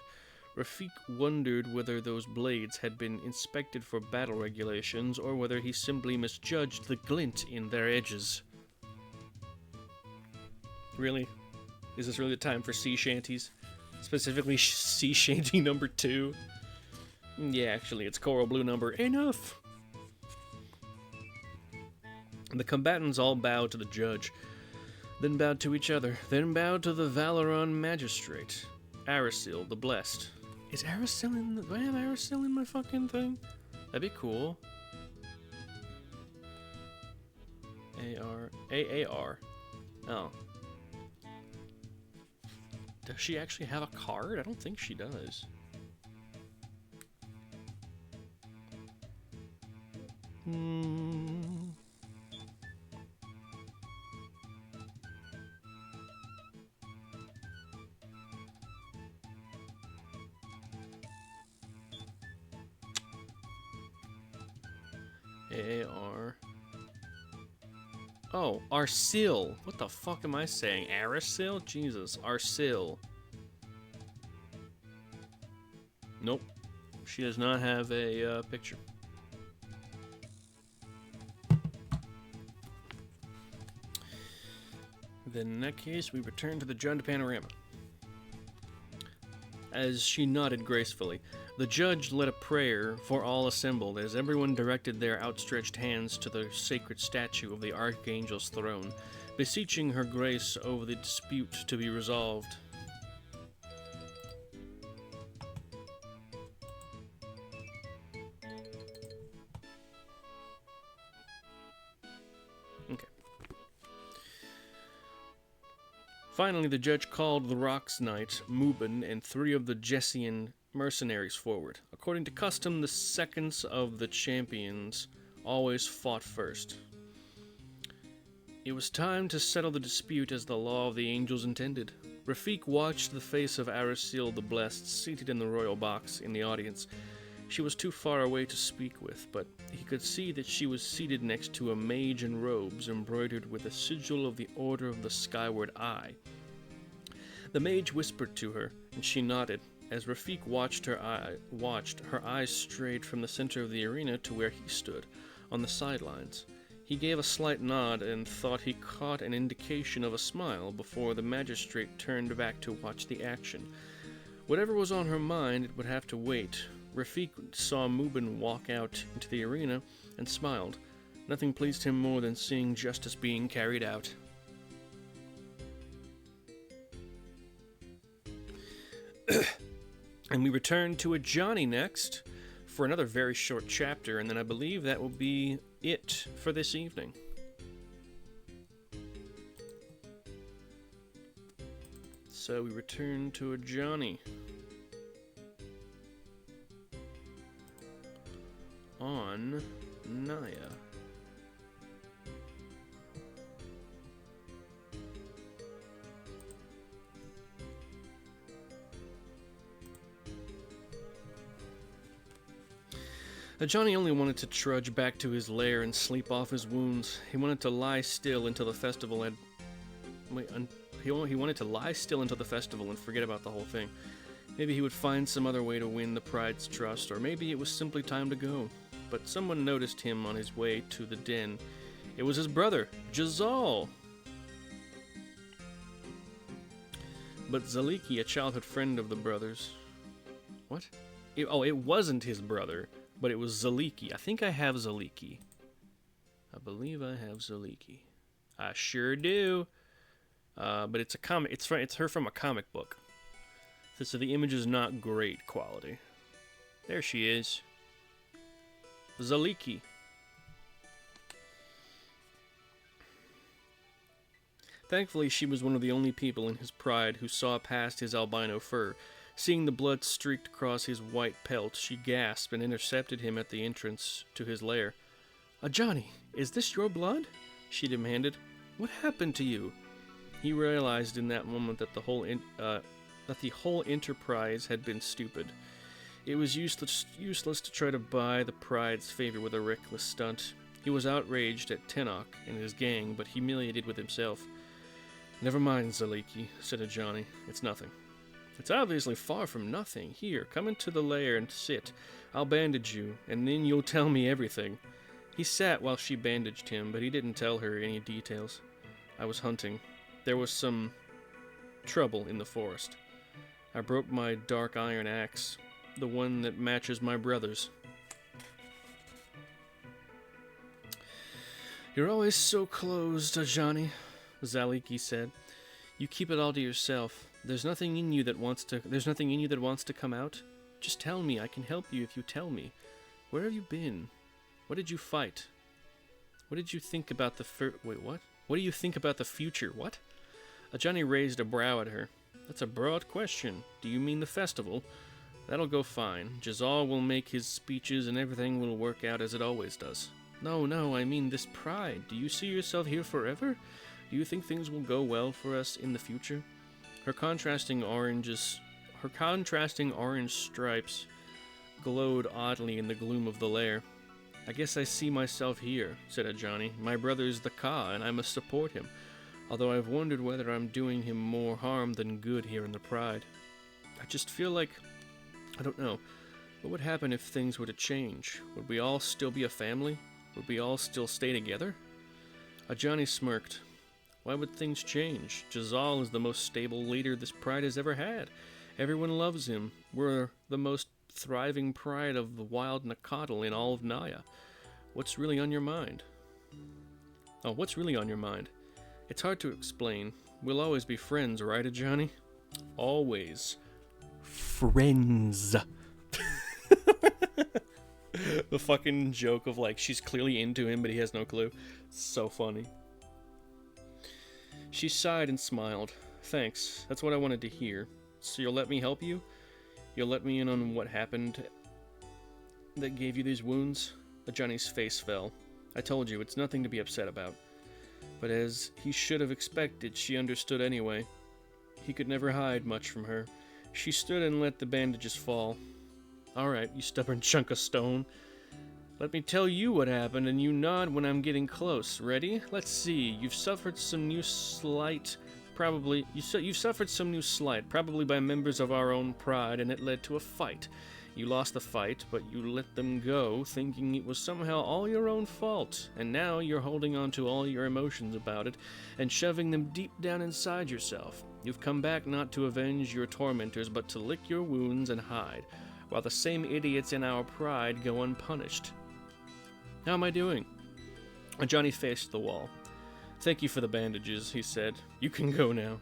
Rafik wondered whether those blades had been inspected for battle regulations, or whether he simply misjudged the glint in their edges. Really? Is this really the time for sea shanties? Specifically sea shanty number 2? Yeah, actually, it's coral blue number. Enough! The combatants all bowed to the judge, then bowed to each other, then bowed to the Valoran magistrate, Arasil, the Blessed. Is Arasil in do I have Arasil in my fucking thing? That'd be cool. A-A-R. Oh. Does she actually have a card? I don't think she does. A-R. Oh, Arsil. What the fuck am I saying? Arasil? Jesus, Arsil. Nope. She does not have a picture. Then in that case, we return to the Jund panorama. As she nodded gracefully, the judge led a prayer for all assembled as everyone directed their outstretched hands to the sacred statue of the Archangel's throne, beseeching her grace over the dispute to be resolved. Okay. Finally, the judge called the Rock's Knight, Mubin, and 3 of the Jessian mercenaries forward. According to custom, the seconds of the champions always fought first. It was time to settle the dispute as the law of the angels intended. Rafik watched the face of Arasil the Blessed seated in the royal box in the audience. She was too far away to speak with, but he could see that she was seated next to a mage in robes embroidered with a sigil of the Order of the Skyward Eye. The mage whispered to her, and she nodded. As Rafik watched, her eyes strayed from the center of the arena to where he stood, on the sidelines. He gave a slight nod and thought he caught an indication of a smile before the magistrate turned back to watch the action. Whatever was on her mind, it would have to wait. Rafik saw Mubin walk out into the arena and smiled. Nothing pleased him more than seeing justice being carried out. And we return to a Johnny next for another very short chapter, and then I believe that will be it for this evening. So we return to a Johnny on Naya. Johnny only wanted to trudge back to his lair and sleep off his wounds. He wanted to lie still until the festival had... he wanted to lie still until the festival and forget about the whole thing. Maybe he would find some other way to win the pride's trust, or maybe it was simply time to go. But someone noticed him on his way to the den. It was his brother, Jazal. But Zaliki, a childhood friend of the brothers... What? It wasn't his brother, but it was Zaliki. I think I have Zaliki. I believe I have Zaliki. I sure do. But it's a comic. It's her from a comic book. So the image is not great quality. There she is. Zaliki. Thankfully, she was one of the only people in his pride who saw past his albino fur. Seeing the blood streaked across his white pelt, she gasped and intercepted him at the entrance to his lair. Johnny, is this your blood? She demanded. What happened to you? He realized in that moment that the whole enterprise had been stupid. It was useless to try to buy the pride's favor with a reckless stunt. He was outraged at Tenok and his gang, but humiliated with himself. Never mind, Zaliki, said Johnny. It's nothing. It's obviously far from nothing. Here, come into the lair and sit. I'll bandage you, and then you'll tell me everything. He sat while she bandaged him, but he didn't tell her any details. I was hunting. There was some trouble in the forest. I broke my dark iron axe, the one that matches my brother's. You're always so closed, Johnny, Zaliki said. You keep it all to yourself. There's nothing in you that wants to come out. Just tell me. I can help you if you tell me. Where have you been? What did you fight? What did you think about the Wait, what? What do you think about the future? What? Johnny raised a brow at her. That's a broad question. Do you mean the festival? That'll go fine. Jazal will make his speeches and everything will work out as it always does. No, I mean this pride. Do you see yourself here forever? Do you think things will go well for us in the future? Her contrasting orange stripes glowed oddly in the gloom of the lair. I guess I see myself here, said Johnny. My brother's the Ka, and I must support him, although I've wondered whether I'm doing him more harm than good here in the Pride. I just feel like... I don't know. What would happen if things were to change? Would we all still be a family? Would we all still stay together? Johnny smirked. Why would things change? Jazal is the most stable leader this Pride has ever had. Everyone loves him. We're the most thriving pride of the wild Nakatl in all of Naya. What's really on your mind? What's really on your mind? It's hard to explain. We'll always be friends, right, Johnny? Always. Friends. The fucking joke of, like, she's clearly into him, but he has no clue. So funny. She sighed and smiled. Thanks. That's what I wanted to hear. So you'll let me help you? You'll let me in on what happened that gave you these wounds? Johnny's face fell. I told you, it's nothing to be upset about. But as he should have expected, she understood anyway. He could never hide much from her. She stood and let the bandages fall. Alright, you stubborn chunk of stone. Let me tell you what happened, and you nod when I'm getting close. Ready? Let's see. You've suffered some new slight, probably by members of our own pride, and it led to a fight. You lost the fight, but you let them go, thinking it was somehow all your own fault, and now you're holding on to all your emotions about it, and shoving them deep down inside yourself. You've come back not to avenge your tormentors, but to lick your wounds and hide, while the same idiots in our pride go unpunished. How am I doing? Johnny faced the wall. Thank you for the bandages, he said. You can go now.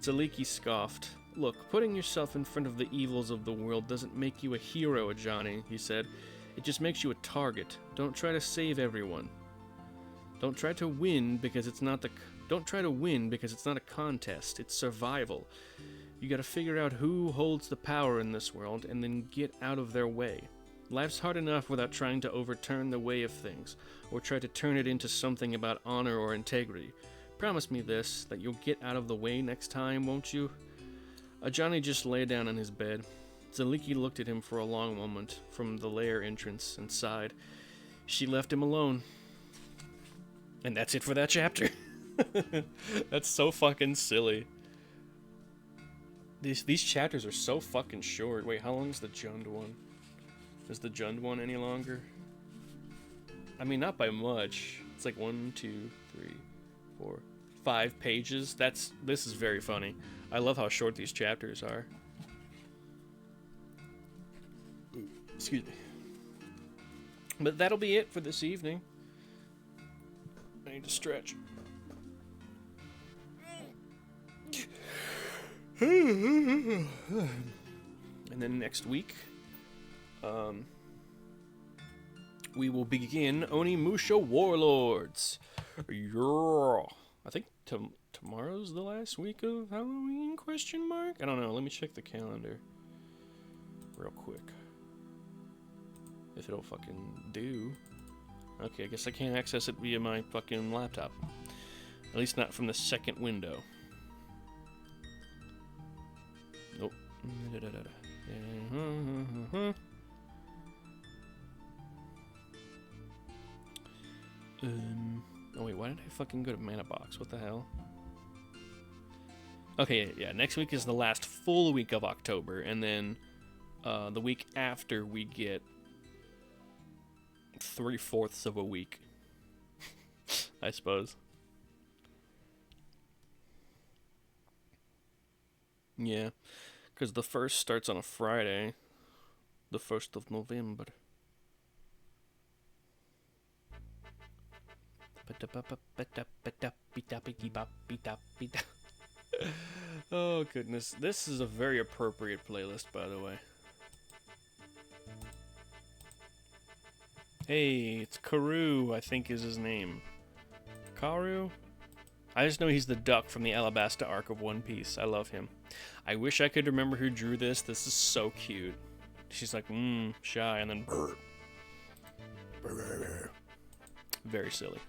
Zaliki scoffed. Look, putting yourself in front of the evils of the world doesn't make you a hero, Johnny, he said. It just makes you a target. Don't try to save everyone. Don't try to win because it's not a contest. It's survival. You gotta figure out who holds the power in this world and then get out of their way. Life's hard enough without trying to overturn the way of things, or try to turn it into something about honor or integrity. Promise me this, that you'll get out of the way next time, won't you? Johnny just lay down on his bed. Zaliki looked at him for a long moment from the lair entrance and sighed. She left him alone. And that's it for that chapter. That's so fucking silly. These chapters are so fucking short. Wait, how long is the Jund one? Is the Jund one any longer? I mean, not by much. It's like 1, 2, 3, 4, 5 pages. This is very funny. I love how short these chapters are. Excuse me. But that'll be it for this evening. I need to stretch. And then next week, we will begin Onimusha Warlords. Yeah. I think tomorrow's the last week of Halloween, question mark? I don't know. Let me check the calendar real quick. If it'll fucking do. Okay, I guess I can't access it via my fucking laptop. At least not from the second window. Nope. Oh wait, why did I fucking go to Mana Box? What the hell? Okay, yeah, next week is the last full week of October, and then the week after we get 3/4 of a week. I suppose. Yeah, because the 1st starts on a Friday, the 1st of November. Oh goodness, this is a very appropriate playlist, by the way. Hey, it's Karu, I think is his name. Karu? I just know he's the duck from the Alabasta arc of One Piece. I love him. I wish I could remember who drew this. This is so cute. She's like, shy, and then brr. Very silly.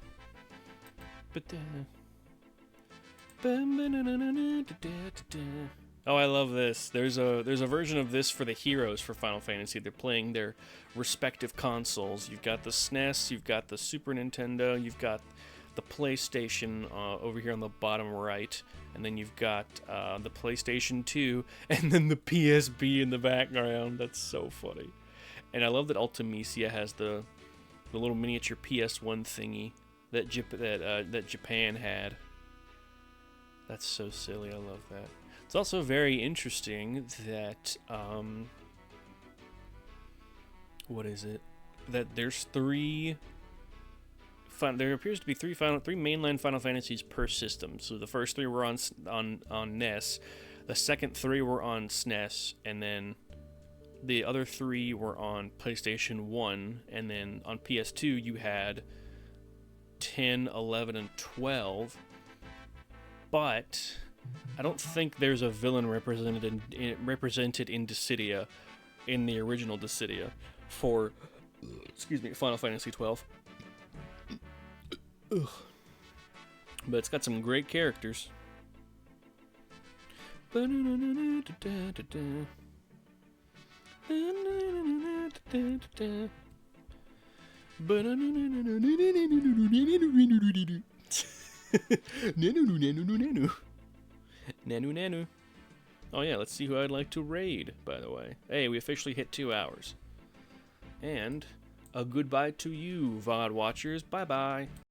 Oh, I love this. There's a version of this for the heroes for Final Fantasy. They're playing their respective consoles. You've got the SNES, you've got the Super Nintendo, you've got the PlayStation over here on the bottom right, and then you've got the PlayStation 2, and then the PSP in the background. That's so funny. And I love that Ultimisia has the little miniature PS1 thingy that Japan had. That's so silly. I love that. It's also very interesting that what is it? That there's there appears to be three mainline Final Fantasies per system. So the first 3 were on NES, the second 3 were on SNES, and then the other 3 were on PlayStation 1, and then on PS2 you had 10, 11, and 12. But I don't think there's a villain represented in Dissidia, in the original Dissidia, for Final Fantasy 12. Ugh. But it's got some great characters. Nanu. Oh yeah, let's see who I'd like to raid, by the way. Hey, we officially hit 2 hours. And a goodbye to you, VOD watchers. Bye-bye.